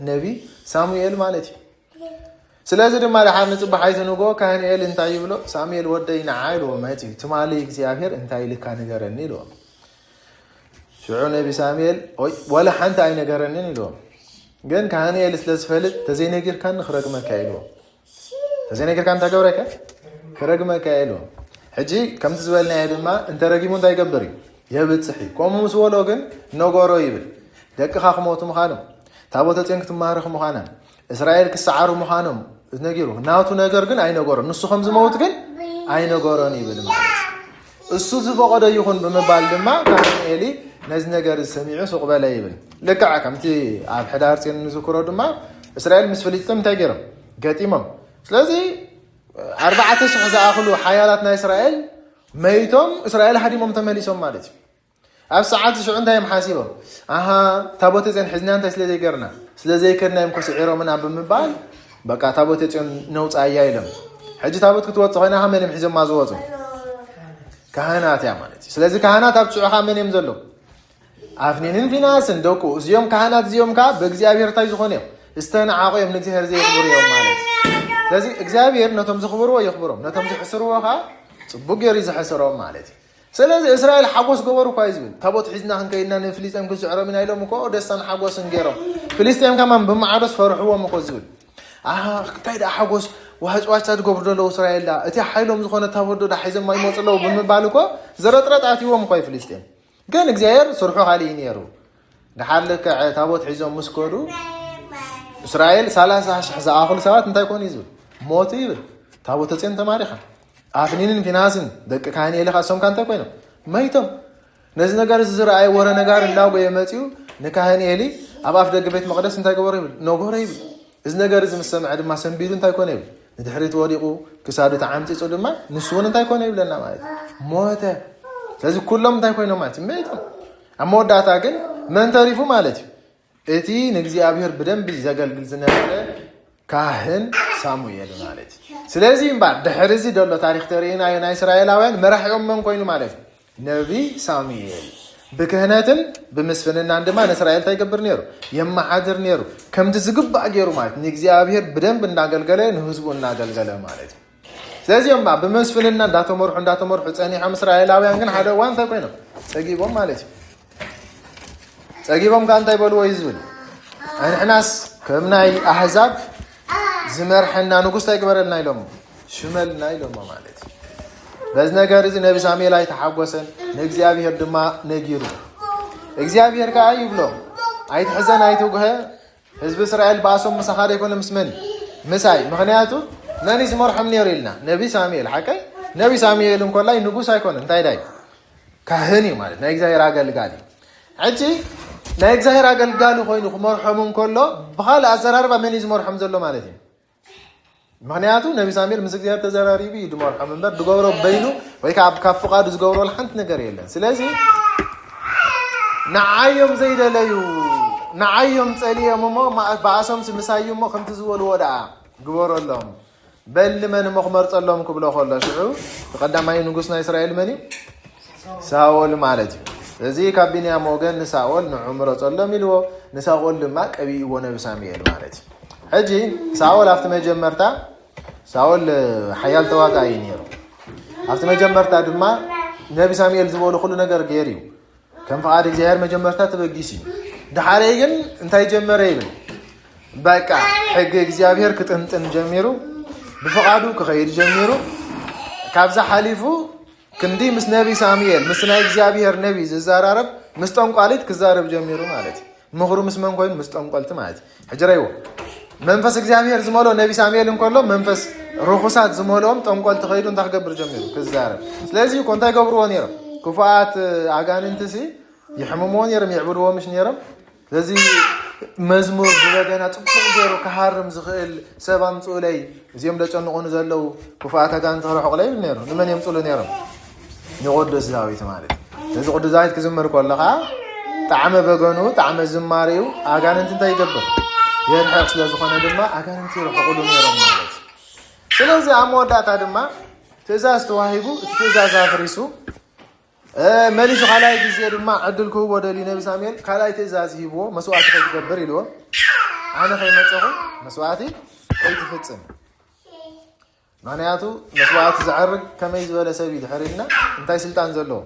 A: ነቢ ሳሙኤል ማለት እዩ ስለዚህ ድማ ለሓን ጽባሕ አይተንጎ ካህን ኤል እንታይ ይብሎ ሳሙኤል ወደይ ንዓይሎ መጽ ትማሊ እግዚአብሔር እንታይ ልካ ነገረኒ ኢሎ ሽዑ ነቢ ሳሙኤል ወላ ሓንቲ አይነገረኒ ኢሎ ግን ካህን ኤል ስለዝፈልጥ ተዘይነጊርካ ንኽረግመካ ኢሎ ተዘይነጊርካ እንታይ ገብረካ ክረግመካ ኢሎ ሕጂ ከምቲ ዝበልናዮ ድማ እንተረጊሙ እንታይ ይገብር እዩ የብፅሕ ከምኡ ምስ በሎ ግን ነገሮ ይብል ደቅኻ ክሞቱ ምዃኖም ታቦተ ጽዮን ክትማረኽ ምዃና እስራኤል ክሰዓሩ ምዃኖም ነጊሩ ናቱ ነገር ግን አይነገሮን ንሱ ከም ዝመውት ግን አይነገሮን ይብል ማለት እሱ ዝፈቀደ ይኹን ብምባል ድማ ካህን ኤሊ ነዚ ነገር ሰሚዑ ሱቅ በለ ይብል ልክዓ ከምቲ ኣብ ሕዳር ጽዮን ንዝክሮ ድማ እስራኤል ምስ ፍልስጥኤም እንታይ ገይሮም ገጢሞም ስለዚ 4,000 ዝኣኽሉ ሓያላት ናይ እስራኤል መይቶም እስራኤል ሃዲሞም ተመሊሶም ማለት እዩ ኣብ ሰዓት ሽዑ እንታይም ሓሲቦም ኣሃ ታቦተ ጽዮን ሒዝና እንታይ ስለዘይገርና ስለዘይከድናዮም ኮስዒሮምና ብምባል በቃ ታቦተ ጽዮን ነውፃያ ኢሎም ሕጂ ታቦት ክትወፅእ ኮይና መን እዮም ሒዞማ ዝወፁ ካህናት እያ ማለት እዩ ስለዚ ካህናት ኣብ ጽዑኻ መን እዮም ዘሎ ኣፍኒንን ፊናስን ደቁ እዚኦም ካህናት እዚኦም ከዓ ብእግዚአብሔር እንታይ ዝኾኑ እዮም ዝተነዓቆ እዮም ንእግዚአብሔር ዘይኽብሩ እዮም ማለት እዩ ስለዚ እግዚአብሔር ነቶም ዝኽብርዎ ይኽብሮም ነቶም ዝሕስርዎ ከዓ ጽቡቅ ገይሩ ዝሕስሮም ማለት እዩ ስለዚ እስራኤል ሓጎስ ገበሩ እኳ ዝብል ታቦት ሒዝና ክንከይድና ንፍልስጥኤም ክስዕሮም ኢና ኢሎም እኮ ደስታን ሓጎስን ገይሮም ፍልስጥኤም ከማን ብማዓዶስ ፈርሕዎም እኮ ዝብል እንታይ ዳ ሓጎስ ዋሕፅዋቻ ዝገብሩ ዘለዉ እስራኤል እቲ ሓይሎም ዝኾነ ታቦት ዳ ሒዞም ይመፁ ኣለዉ ብምባል እኮ ዘረጥረጥ ኣትይዎም እኳ ፍልስጥኤም ግን እግዚአብሔር ስርሑ ካሊእ ነይሩ ድሓር ልክዕ ታቦት ሒዞም ምስ ከዱ እስራኤል 30,000 ዝኣኽሉ ሰባት እንታይ ኮኑ ዝብል ሞቱ ይብል ታቦተ ጽዮን ተማሪኻ ኣፍኒንን ፊናስን ደቂ ካህን ኤሊ ካሶምካ እንታይ ኮይኖም መይቶም ነዚ ነገር ዝረአየ ወረ ነጋር እናጎየ መፂኡ ንካህን ኤሊ ኣብ ኣፍ ደገ ቤት መቅደስ እንታይ ገበሮ ይብል ነገሮ ይብል እዚ ነገር እዚ ምስ ሰምዐ ድማ ሰንቢዱ እንታይ ኮነ ይብል ንድሕሪት ወዲቑ ክሳዱ ተዓምፂፁ ድማ ንሱ እውን እንታይ ኮነ ይብለና ማለት ሞተ ስለዚ ኩሎም እንታይ ኮይኖም ማለት እዩ መይቶም ኣብ መወዳእታ ግን መን ተሪፉ ማለት እዩ እቲ ንእግዚአብሔር ብደንቢ ዘገልግል ዝነበረ ካህን ሳሙኤል ማለት እዩ ስለዚ እምበር ድሕሪ እዚ ደሎ ታሪክ ተርእናዮ ናይ እስራኤላውያን መራሒኦም መን ኮይኑ ማለት እዩ ነቢ ሳሙኤል ብክህነትን ብምስፍንናን ድማ ንእስራኤል እንታይ ይገብር ነይሩ የመሓድር ነይሩ ከምቲ ዝግባእ ገይሩ ማለት ንእግዚአብሔር ብደንብ እናገልገለ ንህዝቡ እናገልገለ ማለት እዩ ስለዚ እማ ብምስፍንና እንዳተመርሑ ፀኒሖም እስራኤላውያን ግን ሓደ እዋን እንታይ ኮይኖም ፀጊቦም ማለት እዩ ፀጊቦም ከዓ እንታይ በልዎ እዩ ዝብል ንሕናስ ከም ናይ ኣሕዛብ ዝመርሐና ንጉስ እንታይ ግበረልና ኢሎም ሽመልና ኢሎም ማለት እዩ በዚ ነገር እዚ ነቢ ሳሙኤል ኣይተሓጎሰን ንእግዚአብሔር ድማ ነጊሩ እግዚአብሔር ከዓ ይብሎ ኣይትሕዘን ኣይትጉሀ ህዝቢ እስራኤል ባእሶም ምሳኻደ ይኮነ ምስ መን ምሳይ ምክንያቱ መን ዝመርሖም ነይሩ ኢልና ነቢ ሳሙኤል ሓቀይ ነቢ ሳሙኤል እንኮላይ ንጉስ ኣይኮነ እንታይ ዳይ ካህን እዩ ማለት ናይ እግዚአብሔር ኣገልጋሊ ሕጂ ናይ እግዚአብሔር ኣገልጋሊ ኮይኑ ክመርሖም እንከሎ ብኻልእ ኣዘራርባ መን ዝመርሖም ዘሎ ማለት እዩ ምክንያቱ ነቢ ሳሙኤል ምስ እግዚአብሔር ተዘራሪቡ እዩ ድመርሖም እምበር ዝገብሮ በይኑ ወይ ከዓ ካብ ፍቃዱ ዝገብሮ ሓንቲ ነገር የለን ስለዚ ንዓዮም ዘይደለዩ ንዓዮም ፀልዮም እሞ ባእሶም ምሳዩ እሞ ከምቲ ዝበልዎ ደኣ ግበረሎም በሊ መን እሞ ክመርፀሎም ክብሎ ከሎ ሽዑ ተቀዳማይ ንጉስ ናይ እስራኤል መን እዩ ሳኦል ማለት እዩ እዚ ካብ ቢንያም ወገን ንሳኦል ንዑ ምረፀሎም ኢልዎ ንሳኦል ድማ ቀቢእዎ ነቢ ሳሙኤል ማለት እዩ ሕጂ ሳኦል ኣብቲ መጀመርታ ሳኦል ሓያል ተዋጋኢ ነይሩ ኣብቲ መጀመርታ ድማ ነቢ ሳሙኤል ዝበሉ ኩሉ ነገር ገይሩ እዩ ከም ፍቃድ እግዚአብሔር መጀመርታ ተበጊስ እዩ ድሓረይ ግን እንታይ ጀመረ ይብል በቃ ሕጊ እግዚአብሔር ክጥንጥን ጀሚሩ ብፍቃዱ ክኸይድ ጀሚሩ ካብዛ ሓሊፉ ክንዲ ምስ ነቢ ሳሙኤል ምስ ናይ እግዚአብሔር ነቢ ዝዘራረብ ምስ ጠንቋሊት ክዛረብ ጀሚሩ ማለት እዩ ምኽሩ ምስ መን ኮይኑ ምስ ጠንቆልቲ ማለት እዩ ሕጂ ረይዎ መንፈስ እግዚአብሔር ዝመሎ ነቢ ሳሙኤል እንከሎ መንፈስ ርኩሳት ዝመልኦም ጠንቆልቲ ኸይዱ እንታይ ክገብር ጀሚሩ ክዛረብ ስለዚ እኮ እንታይ ገብርዎ ነይሮም ክፉኣት ኣጋንንትሲ ይሕምምዎ ነይሮም ይዕብድዎ ምሽ ነይሮም ስለዚ መዝሙር ብበገና ፅቡቅ ገይሩ ክሃርም ዝኽእል ሰብ ኣምፅኡለይ እዚኦም ደጨንቑኑ ዘለው ክፉኣት ኣጋንንቲ ክረሕቑለ ይብል ነይሩ ንመን የምፅሉ ነይሮም ንቅዱስ ዳዊት ማለት እዩ እዚ ቅዱስ ዳዊት ክዝምር ከሎ ከዓ ጣዕመ በገኑ ጣዕመ ዝማሪኡ ኣጋንንቲ እንታይ ይገብር የርሕቕ ስለዝኾነ ድማ ኣጋንንቲ ይረሕቑሉ ነይሮም ማለት እዩ ስለዚ ኣብ መወዳእታ ድማ ትእዛዝ ተዋሂቡ ትእዛዝ አፍሪሱ መሊሱ ካላይ ጊዜ ድማ ዕድል ክህቦ ደሊ ነቢ ሳሙኤል ካላይ ትእዛዝ ሂብዎ መስዋዕቲ ከይትገብር ኢልዎ ኣነ ከይመፀኹ መስዋዕቲ ከይትፍፅም ምክንያቱ መስዋዕቲ ዝዓርግ ከመይ ዝበለ ሰብ እዩ ድሕር ኢልና እንታይ ስልጣን ዘለዎ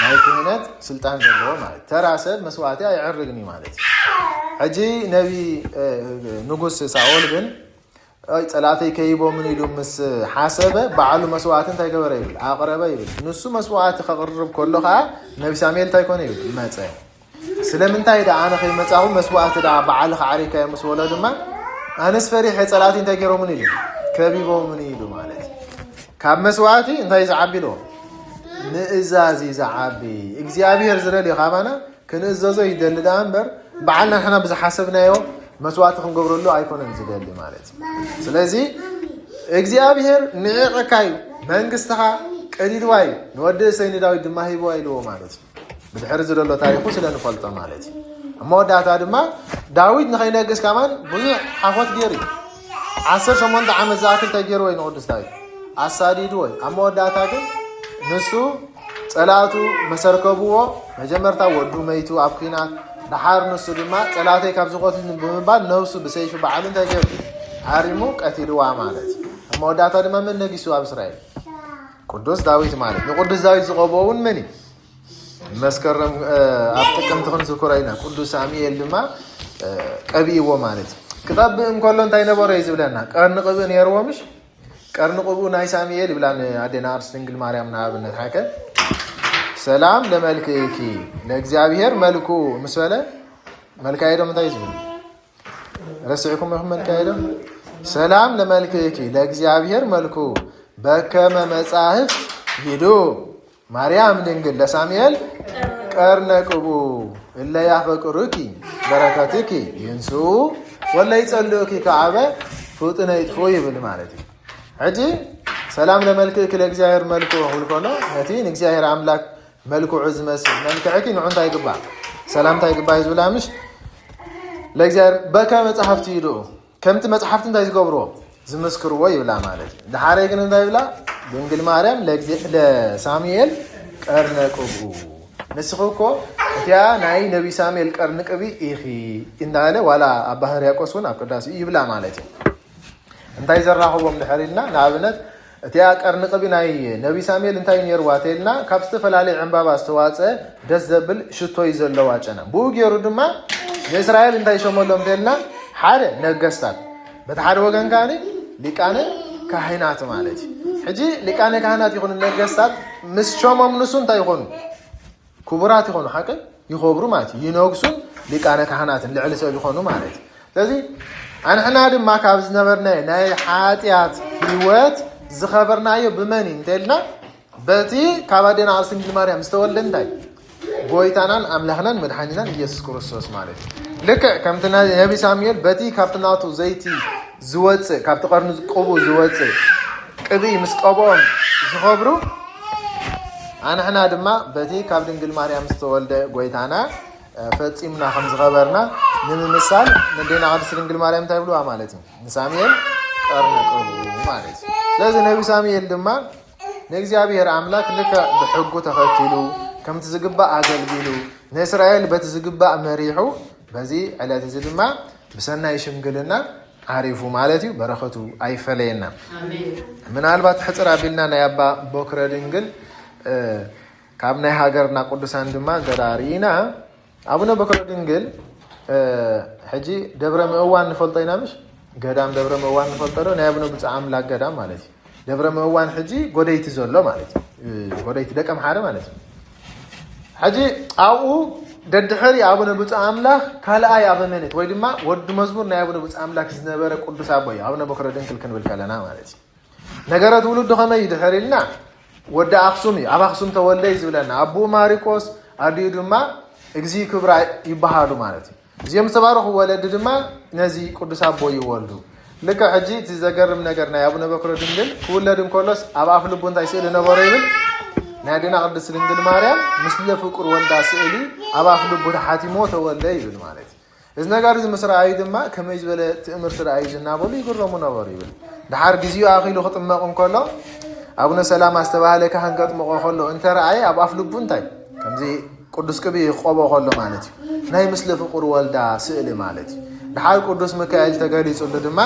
A: ናይ ክህነት ስልጣን ዘለዎ ማለት ተራ ሰብ መስዋዕቲ ኣይዕርግኒ ማለት ሕጂ ነቢ ንጉስ ሳኦል ግን ፀላተይ ከይቦ ምን ኢሉ ምስ ሓሰበ በዓሉ መስዋዕቲ እንታይ ገበረ ይብል ኣቕረበ ይብል ንሱ መስዋዕቲ ከቕርብ ከሎ ከዓ ነቢ ሳሙኤል እንታይ ኮነ ይብል መፀ ስለምንታይ ዳ ኣነ ከይመፃኹ መስዋዕቲ ዳ በዓል ከዓሪካ ምስ በሎ ድማ ኣነስ ፈሪሐ ፀላተይ እንታይ ገይሮ ምን ኢሉ ከቢቦ ምን ኢሉ ማለት ካብ መስዋዕቲ እንታይ ዝዓቢ ኣለዎ ንእዛዝ ዝዓቢ እግዚኣብሔር ዝደልዮ ካባና ክንእዘዞ ይደሊ ዳ እምበር በዓልና ንሕና ብዝሓሰብናዮ መስዋዕቲ ክንገብረሉ ኣይኮነን ዝደሊ ማለት ስለዚ እግዚኣብሔር ንዕቕካዩ መንግስትኻ ቀዲድዋ እዩ ንወዲ እሰይ ንዳዊት ድማ ሂብዋ ኢልዎ ማለት ብድሕሪ ዝደሎ ታሪኹ ስለንፈልጦ ማለት እሞ መወዳእታ ድማ ዳዊት ንኸይነግስ ካማን ብዙሕ ሓፎት ገይሩ 18 ዓመት ዝኣክል እንታይ ገይሩ ወይ ንቅዱስ ዳዊት ኣሳዲዱ ወይ ኣብ መወዳእታ ግን ንሱ ፀላቱ መሰርከብዎ መጀመርታ ወዱ መይቱ ኣብ ኩናት ድሓር ንሱ ድማ ፀላተይ ካብ ዝቆትል ብምባል ነብሱ ብሰይፊ በዓሉ እንታይ ገይሩ ሃሪሙ ቀቲልዋ ማለት ኣብ መወዳእታ ድማ መን ነጊሱ ኣብ እስራኤል ቅዱስ ዳዊት ማለት ንቅዱስ ዳዊት ዝቐብኦ እውን መን መስከረም ኣብ ጥቅምቲ ክንዝክሮ ኢና ቅዱስ ሳሙኤል ድማ ቀቢእዎ ማለት ክጠብእ እንከሎ እንታይ ነበረ እዩ ዝብለና ቀርኒ ቅብእ ነይርዎ ምሽ ቀርኒ ቅብኡ ናይ ሳሙኤል ይብላን ኣዴና ቅድስት ድንግል ማርያም ንኣብነት ሓከ ሰላም ለመልክኪ ለእግዚአብሔር መልኩ ምስ በለ መልካይዶም እንታይ ዝብል ረስዕኩም ይኹም መልካይዶም ሰላም ለመልክኪ ለእግዚአብሔር መልኩ በከመ መጻሕፍት ሂዱ ማርያም ድንግል ለሳሙኤል ቀርነ ቅብኡ እለ ያፈቅሩኪ በረከትኪ ይንሱ ወላ ይጸልኡኪ ከዓበ ፍጡነ ይጥፉ ይብል ማለት እዩ ሕጂ ሰላም ለመልክኪ ለእግዚአብሔር መልኩ ክብል ከሎ ነቲ ንእግዚአብሔር ኣምላክ መልክዑ ዝመስል መልክዕኪ ንዑ እንታይ ይግባእ ሰላምታ ይግባእ ዝብላ ምሽ ለእግዚአብሔር በከመ መጻሕፍቲ ሂዱ ከምቲ መጽሓፍቲ እንታይ ዝገብርዎ ዝመስክርዎ ይብላ ማለት እዩ ድሓረይ ግን እንታይ ይብላ ድንግል ማርያም ለሳሙኤል ቀርነ ቅብኡ ንስኹ እኮ እቲያ ናይ ነቢ ሳሙኤል ቀርኒ ቅቢ ኢኺ እንዳለ ዋላ ኣብ ባህር ያቆስ እውን ኣብ ቅዳሴ ይብላ ማለት እዩ እንታይ ዘራኽቦም ድሕር ኢልና ንኣብነት እቲያ ቀርኒ ቅቢ ናይ ነቢ ሳሙኤል እንታይ ነይርዋ ተይልና ካብ ዝተፈላለየ ዕምባባ ዝተዋፀ ደስ ዘብል ሽቶ እዩ ዘለዋ ጨና ብኡ ገይሩ ድማ ንእስራኤል እንታይ ሸመሎም ተይልና ሓደ ነገስታት በቲ ሓደ ወገን ከዓኒ ሊቃነ ካህናት ማለት እዩ ሕጂ ሊቃነ ካህናት ይኹኑ ነገስታት ምስ ሸሞም ንሱ እንታይ ይኾኑ ክቡራት ይኾኑ ሓቂ ይኸብሩ ማለት እዩ ይነግሱን ሊቃነ ካህናትን ልዕሊ ሰብ ይኾኑ ማለት እዩ ስለዚ ኣንሕና ድማ ካብ ዝነበርናዮ ናይ ሓጢኣት ህይወት ዝኸበርናዮ ብመን እንተልና በቲ ካብ ኣዴና ቅድስት ድንግል ማርያም ዝተወልደ እንታይ ጎይታናን ኣምላኽናን መድሓኒናን ኢየሱስ ክርስቶስ ማለት እዩ ልክዕ ከምቲ ነቢ ሳሙኤል በቲ ካብቲ ናቱ ዘይቲ ዝወፅእ ካብቲ ቀርኒ ቅቡ ዝወፅእ ቅቢ ምስ ቀብኦም ዝኸብሩ ኣንሕና ድማ በቲ ካብ ድንግል ማርያም ዝተወልደ ጎይታና ፈፂምና ከም ዝኸበርና ንምምሳል ንዴና ቅድስት ድንግል ማርያም እንታይ ብልዋ ማለት እዩ ንሳሙኤል ቀርኒ ቅቡ ማለት እዩ ስለዚ ነቢ ሳሙኤል ድማ ንእግዚአብሔር ኣምላክ ልክዕ ብሕጉ ተኸቲሉ ከምቲ ዝግባእ ኣገልጊሉ ንእስራኤል በቲ ዝግባእ መሪሑ በዚ ዕለት እዚ ድማ ብሰናይ ሽምግልና ዓሪፉ ማለት እዩ በረኸቱ ኣይፈለየና ምናልባት ሕፅር ኣቢልና ናይ ኣባ ቦክረ ድንግል ካብ ናይ ሃገርና ቅዱሳን ድማ ገራሪና ኣቡነ ቦክረ ድንግል ሕጂ ደብረ ምእዋን ንፈልጦ ኢና ምሽ ገዳም ደብረ ምእዋን ንፈልጦ ዶ ናይ ኣቡነ ብፁዕ ኣምላክ ገዳም ማለት እዩ ደብረ ምእዋን ሕጂ ጎደይቲ ዘሎ ማለት እዩ ጎደይቲ ደቀ መሓረ ማለት እዩ ሕጂ ኣብኡ ደድሕሪ ኣቡነ ብፁዕ ኣምላክ ካልኣይ ኣበመኔት ወይ ድማ ወዲ መዝሙር ናይ ኣቡነ ብፁዕ ኣምላክ ዝነበረ ቅዱስ ኣቦ እዩ ኣቡነ ቦክረ ድንግል ክንብል ከለና ማለት እዩ ነገረት ውሉዱ ከመይ ድሕር ኢልና ወዲ ኣክሱም እዩ ኣብ ኣክሱም ተወልደ እዩ ዝብለና ኣቦኡ ማሪቆስ ኣድዩ ድማ እግዚ ክብራ ይበሃሉ ማለት እዩ እዚኦም ዝተባረኹ ወለዲ ድማ ነዚ ቅዱስ ኣቦ ይወልዱ ልክዕ ሕጂ እቲ ዘገርም ነገር ናይ ኣቡነ ቦክረ ድንግል ክውለድ እንከሎስ ኣብ ኣፍ ልቡ እንታይ ስእሊ ነበሮ ይብል ናይ ኣዴና ቅድስት ድንግል ማርያም ምስሊ ፍቁር ወልዳ ስእሊ ኣብ ኣፍ ልቡ ተሓቲሞ ተወልደ ይብል ማለት እዩ እዚ ነገር እዚ ምስ ረኣዩ ድማ ከመይ ዝበለ ትእምርቲ ረኣዩ ዝናበሉ ይግረሙ ነበሩ ይብል ድሓር ግዜኡ ኣኺሉ ክጥመቕ እንከሎ አቡነ ሰላማ አስተባለ ካህን ገጥሞ ከሎ እንተራይ አብ አፍልቡ እንታይ ከምዚ ቅዱስ ቅቢ ይቆቦ ከሎ ማለት ናይ ምስለ ፍቁር ወልዳ ስእሊ ማለት ድሓር ቅዱስ ሚካኤል ተገሊጹሉ ድማ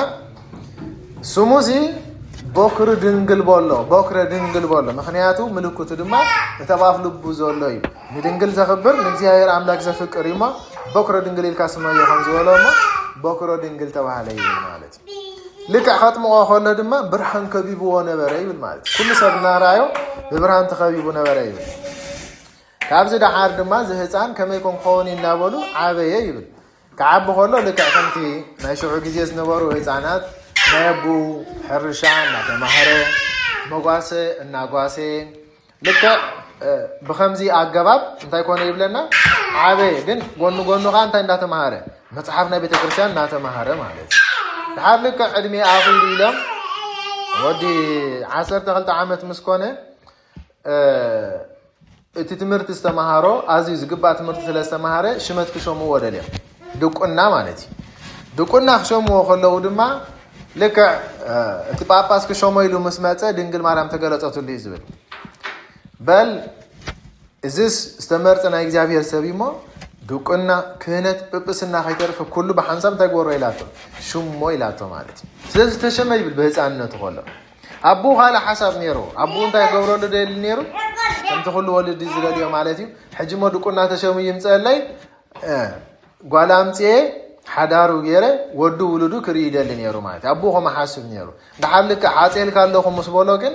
A: ስሙዚ ቦክር ድንግል ቦሎ ምክንያቱ ምልክቱ ድማ ተባፍ ልቡ ዘሎ እዩ ንድንግል ዘኽብር ንእግዚአብሔር አምላክ ዘፍቅር ይሞ ቦክር ድንግል ኢልካ ስመዮ ከም ዝበሎሞ ቦክሮ ድንግል ተባሃለ ይብል ማለት ልክዕ ኸጥምቆ ከሎ ድማ ብርሃን ከቢብዎ ነበረ ይብል ማለት ኩሉ ሰብ ናራዮ ብብርሃን ተኸቢቡ ነበረ ይብል ካብዚ ድሓር ድማ ዝህፃን ከመይ ኮንኮን ይናበሉ ዓበየ ይብል ከዓቢ ከሎ ልክዕ ከምቲ ናይ ሽዑ ግዜ ዝነበሩ ህፃናት ናይ አቡ ሕርሻ እናተማህረ መጓሰ እናጓሰ ልክዕ ብከምዚ አገባብ እንታይ ኮነ ይብለና ዓበየ ግን ጎኑ ካ እንታይ እንዳተማህረ መጽሐፍ ናይ ቤተክርስቲያን እናተማህረ ማለት ድሓር ልክዕ ዕድሜ አኺሉ ኢሎም ወዲ 12 ዓመት ምስ ኮነ እቲ ትምህርቲ ዝተማሃሮ ኣዝዩ ዝግባእ ትምህርቲ ስለ ዝተማሃረ ሽመት ክሾምዎ ወደልዮም ድቁና ማለት እዩ ድቁና ክሾምዎ ከለዉ ድማ ልክዕ እቲ ጳጳስ ክሾሞ ኢሉ ምስ መፀ ድንግል ማርያም ተገለፀትሉ እዩ ዝብል በል እዚስ ዝተመርፀ ናይ እግዚኣብሔር ሰብ እሞ ድቁና ክህነት ጵጵስና ከይተርፈ ኩሉ ብሓንሳብ እንታይ ግበሮ ኢላቶ ሽሞ ኢላቶ ማለት እዩ ስለዚ ተሸመ ይብል ብህፃንነቱ ከሎ አቡ ካለ ሓሳብ ነይሩ አቡ እንታይ ገብረሉ ደሊ ነይሩ ከምቲ ኩሉ ወልዲ ዝደልዮ ማለት እዩ ሕጂ ሞ ድቁና ተሸሙ ይምፀለይ ጓል ኣምፅኤ ሓዳሩ ገይረ ወዱ ውሉዱ ክርኢ ይደሊ ነይሩ ማለት አቡ ኸም ሓስብ ነይሩ ድሓር ልክዕ ሓፂልካ ኣለኹ ምስ በሎ ግን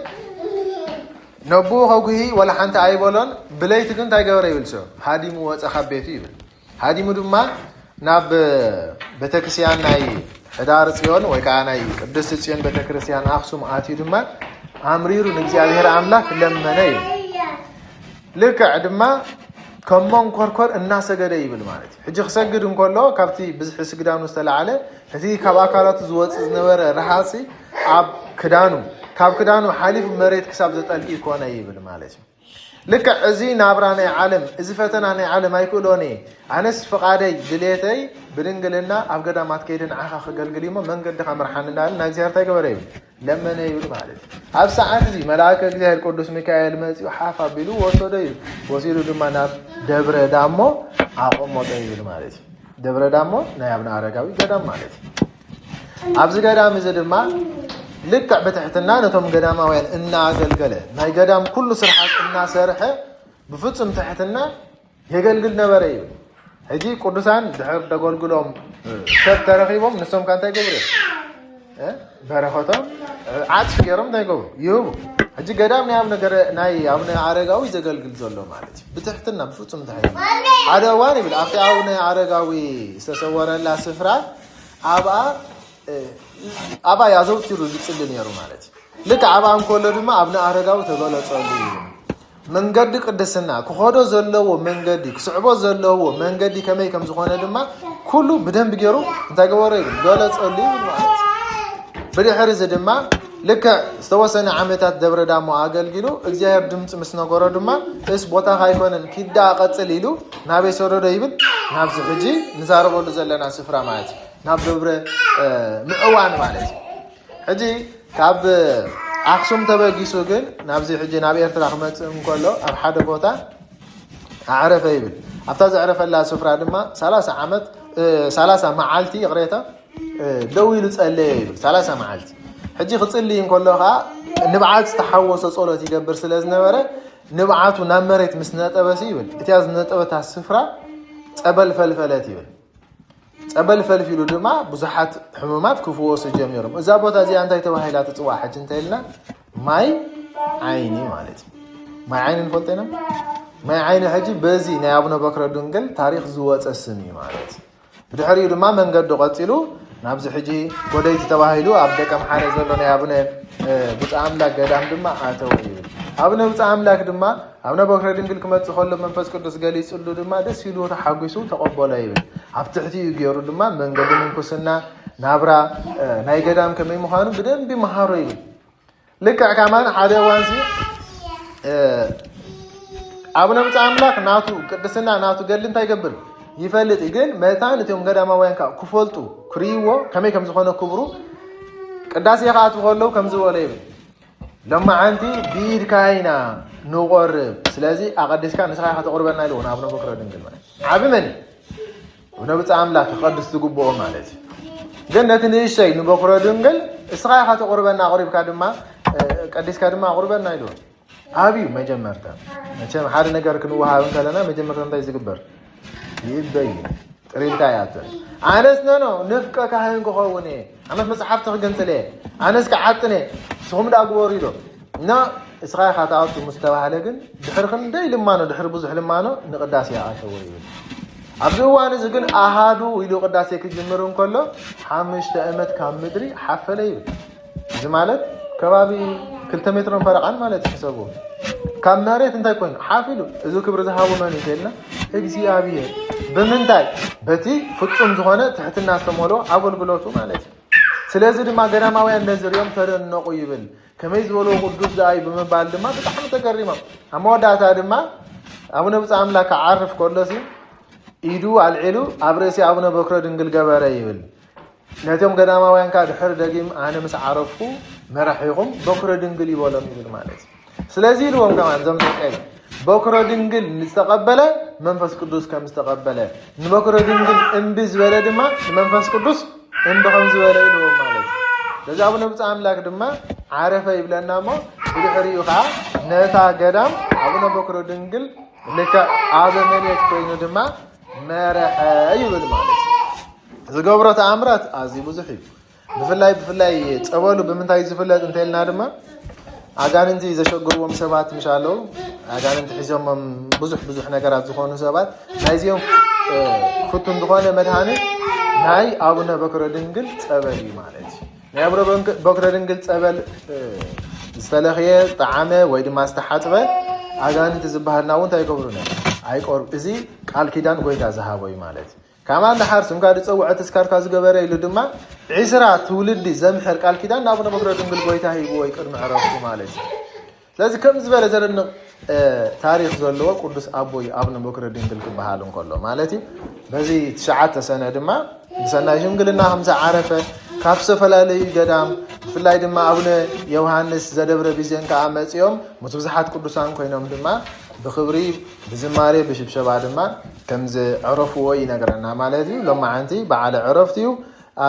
A: ነቡ ከጉሂ ወላ ሓንቲ ኣይበሎን ብለይቲ ግን እንታይ ገበረ ይብል ሰብ ሃዲሙ ወፀ ካብ ቤቱ ይብል ሃዲሙ ድማ ናብ ቤተክርስቲያን ናይ ሕዳር ጽዮን ወይ ከዓ ናይ ቅድስት ጽዮን ቤተክርስቲያን አክሱም ኣትዩ ድማ ኣምሪሩ ንእግዚአብሔር አምላክ ለመነ ይብል ልክዕ ድማ ከሞን ኮርኮር እናሰገደ ይብል ማለት እዩ ሕጂ ክሰግድ እንከሎ ካብቲ ብዝሒ ስግዳኑ ዝተለዓለ እቲ ካብ ኣካላቱ ዝወፅእ ዝነበረ ረሃፂ ኣብ ክዳኑ ካብ ክዳኑ ሓሊፍ መሬት ክሳብ ዘጠልቂ ኮነ ይብል ማለት እዩ ልክዕ እዚ ናብራ ናይ ዓለም እዚ ፈተና ናይ ዓለም ኣይክእሎኒ ኣነስ ፍቓደይ ድሌተይ ብድንግልና ኣብ ገዳማት ከይድን ዓኻ ክገልግል እሞ መንገዲ ከምርሓን እንዳለ ናይ እግዚኣብሔር እንታይ ገበረ ይብል ለመነ ይብል ማለት እዩ ኣብ ሰዓት እዚ መልኣከ እግዚኣብሔር ቅዱስ ሚካኤል መፂኡ ሓፍ ኣቢሉ ወሰዶ ይብል ወሲዱ ድማ ናብ ደብረ ዳሞ ኣቆመጦ ይብል ማለት እዩ ደብረ ዳሞ ናይ ኣብነ ኣረጋዊ ገዳም ማለት እዩ ኣብዚ ገዳም እዚ ድማ ልክዕ በትሕትና ነቶም ገዳማውያን እናገልገለ ናይ ገዳም ኩሉ ስርሓት እናሰርሐ ብፍጹም ትሕትና የገልግል ነበረ ይብል ሕጂ ቅዱሳን ድሕር ደገልግሎም ሰብ ተረኺቦም ንሶም ካ እንታይ ገብሩ በረኸቶም ዓፅፊ ገይሮም እንታይ ገብሩ ይህቡ ሕጂ ገዳም ናይ ኣብነ ኣረጋዊ ዘገልግል ዘሎ ማለት እዩ ብትሕትና ብፍጹም ትሕትና ሓደ እዋን ይብል ኣብቲ ኣብነ ኣረጋዊ ዝተሰወረላ ስፍራ ኣባ ያዘውቲሩ ዝፅሊ ነይሩ ማለት እዩ ልክዕ ኣባ እንከሎ ድማ ኣብነ ኣረጋዊ ተገለፀሉ ይብል መንገዲ ቅድስና ክኸዶ ዘለዎ መንገዲ ክስዕቦ ዘለዎ መንገዲ ከመይ ከም ዝኾነ ድማ ኩሉ ብደንብ ገይሩ እንታይ ገበሮ ይብል ገለፀሉ ይብል ማለት እዩ ብድሕሪ እዚ ድማ ልክዕ ዝተወሰነ ዓመታት ደብረ ዳሞ ኣገልጊሉ እግዚኣብሔር ድምፂ ምስ ነገሮ ድማ እስ ቦታ ካይኮነን ኪዳ ቀፅል ኢሉ ናበይ ሰደዶ ይብል ናብዚ ሕጂ ንዛረበሉ ዘለና ስፍራ ማለት እዩ ናብ ደብረ ምዕዋን ማለት እዩ ሕጂ ካብ ኣክሱም ተበጊሱ ግን ናብዚ ሕጂ ናብ ኤርትራ ክመፅእ እንከሎ ኣብ ሓደ ቦታ ኣዕረፈ ይብል ኣብታ ዘዕረፈላ ስፍራ ድማ 30 መዓልቲ ይቕሬታ ደው ኢሉ ፀለየ ይብል 30 መዓልቲ ሕጂ ክፅልይ እንከሎ ከዓ ንብዓት ዝተሓወሰ ጸሎት ይገብር ስለ ዝነበረ ንብዓቱ ናብ መሬት ምስ ነጠበሲ ይብል እቲያ ዝነጠበታ ስፍራ ፀበል ፈልፈለት ይብል ፀበል ፈልፊሉ ድማ ብዙሓት ሕሙማት ክፍወሱ ጀሚሮም እዛ ቦታ እዚኣ እንታይ ተባሂላ ትፅዋዕ ሕጂ እንታይ ኢልና ማይ ዓይኒ ማለት እዩ ማይ ዓይኒ ንፈልጦ ኢና ማይ ዓይኒ ሕጂ በዚ ናይ ኣቡነ በክረ ድንግል ታሪክ ዝወፀ ስም እዩ ማለት እዩ ብድሕሪኡ ድማ መንገዲ ቀፂሉ ናብዚ ሕጂ ጎደይቲ ተባሂሉ ኣብ ደቀ መሓረ ዘሎ ናይ ኣቡነ ብፃ ኣምላክ ገዳም ድማ ኣተው ይብል ኣቡነ ብፃ ኣምላክ ድማ ኣቡነ በክረ ድንግል ክመፅእ ከሎ መንፈስ ቅዱስ ገሊፅሉ ድማ ደስ ኢሉ ተሓጒሱ ተቐበሎ ይብል ኣብ ትሕቲኡ ገይሩ ድማ መንገዲ ምንኩስና ናብራ ናይ ገዳም ከመይ ምዃኑ ብደንቢ መሃሮ ይብል ልክዕ ካማን ሓደ እዋንሲ ኣቡነ ብፃ ኣምላክ ናቱ ቅድስና ናቱ ገሊ እንታይ ይገብር ይፈልጥ ግን መታን እቶም ገዳማውያን ክፈልጡ ክርይዎ ከመይ ከም ዝኾነ ክብሩ ቅዳሴ ከኣትው ከለዉ ከም ዝበሎ ይብል لما عندي بيد كاينا نقرب سلازي أقدس كان نسخة هتقربنا له ونابنا بكرة دنقل معي عبي مني ونبت عملاك قدس تقبوه مالتي جنة الشيء نبكرة دنقل نسخة هتقربنا قريب كادما قدس كادما قربنا له عبي ما جمرته ما شام حال نجار كنوها وكلنا ما جمرته انت يزقبر يبين قريب كاياته أناس نو نفكا كهين كخوني أنا مصحف تخجنت ليه أناس كعتني سهم دا أقوري له نا إسرائيل خاطئات المستوى عليكن دحر خندي لما أنا دحر بزح لما أنا نقداسي عاشوي عبدو وانا زقن أهادو ويلو قداسي كجمرون كله حامش تأمت كام مدري حفلة زمالت كبابي كل تمترون فرق عن مالت حسابه كم ناريت انت يكون حافلو إذا كبر ذهابو ما نيتنا هكذا أبيه بمنتاي بتي فتم زخانة تحت الناس تمولو عبول بلوتو مالت سلازي ما قرام وين نزر يوم ترى النقيبل كما يزولو قدوس داي بمبال دما بتحم تكريما اما وداتا دما ابونا بص املاك عارف كلسي يدو العلو ابرسي ابونا بكره دنگل غبره يبل نتيم قداما وين كاد حر دقيم انا مس عرفو مرحيهم بكره دنگل يبولم يبل مالت سلازي لو كمان زمزقاي بكره دنگل نستقبله منفس قدوس كم استقبله نبكره دنگل انبز ولا دما منفس قدوس ان بخمس ولا له مالت لذا ابو نبي املاك دما عرفه يبلنا ما يدحريو خا نتا قدام ابو بكر دنگل لك ادمنيت كوينو دما مرح يبل مالت زغبره تامرات ازي بزحي بفلاي ጸበሉ በመንታይ ዝፈለጥ እንተልና ድማ አጋንንቲ ዘሸግሩዎም ሰባት ምሻለው አጋንንቲ ሒዞም ብዙሕ ነገራት ዝኾኑ ሰባት ናይዚኦም ፍቱን ዝኾነ መድሃኒት ናይ አቡነ በክረ ድንግል ጸበል ማለት ናይ አቡነ በክረ ድንግል ጸበል ዝተለኸየ ጣዓመ ወይ ድማ ዝተሓጥበ አጋንንቲ ዝበሃልና እውን ታይገብሩና አይቆርብ እዚ ቃል ኪዳን ጎይታ ዝሃቦይ ማለት كمان حارسم قاعد يتصوع تذكار كاز جبرة يلدما عسرات ولدي زمحر قال كده نابنا بكرة دنقل قويته هي بوي كرم عرفته مالك لازم كم زبالة زرنا تاريخ زلوا قدس أبوي أبنا بكرة دنقل كبحالهم كله مالتي بزي تشعت سنة دما سنة يوم قلنا همزة عرفة كافس فلالي قدام فلاي دما أبنا يوحنس زدبر بيزين كعامس يوم متوزحات قدسان كوينهم دما بخبري بزماري بشبشب عدما كمز عرفوا وي نقرنا مالتي لما عندي بعد عرفتيو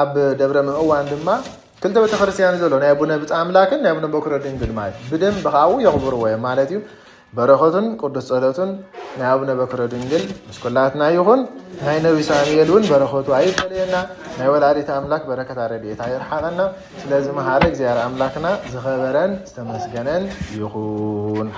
A: اب دبر من اوان دما كنت بتخرسيان زلون يا ابونا بتاملاكن يا ابونا بكره دنگل مال بدم بخاو يغبروا وي مالتي بركتن قدس صلاتن يا ابونا بكره دنگل مسكلاتنا يكون هاي نبي ساميل ون بركته ايفلينا يا ولادي املاك بركه ربيت يرحقنا لازم هارك زياره املاكنا زخبرن استمسجنن يكون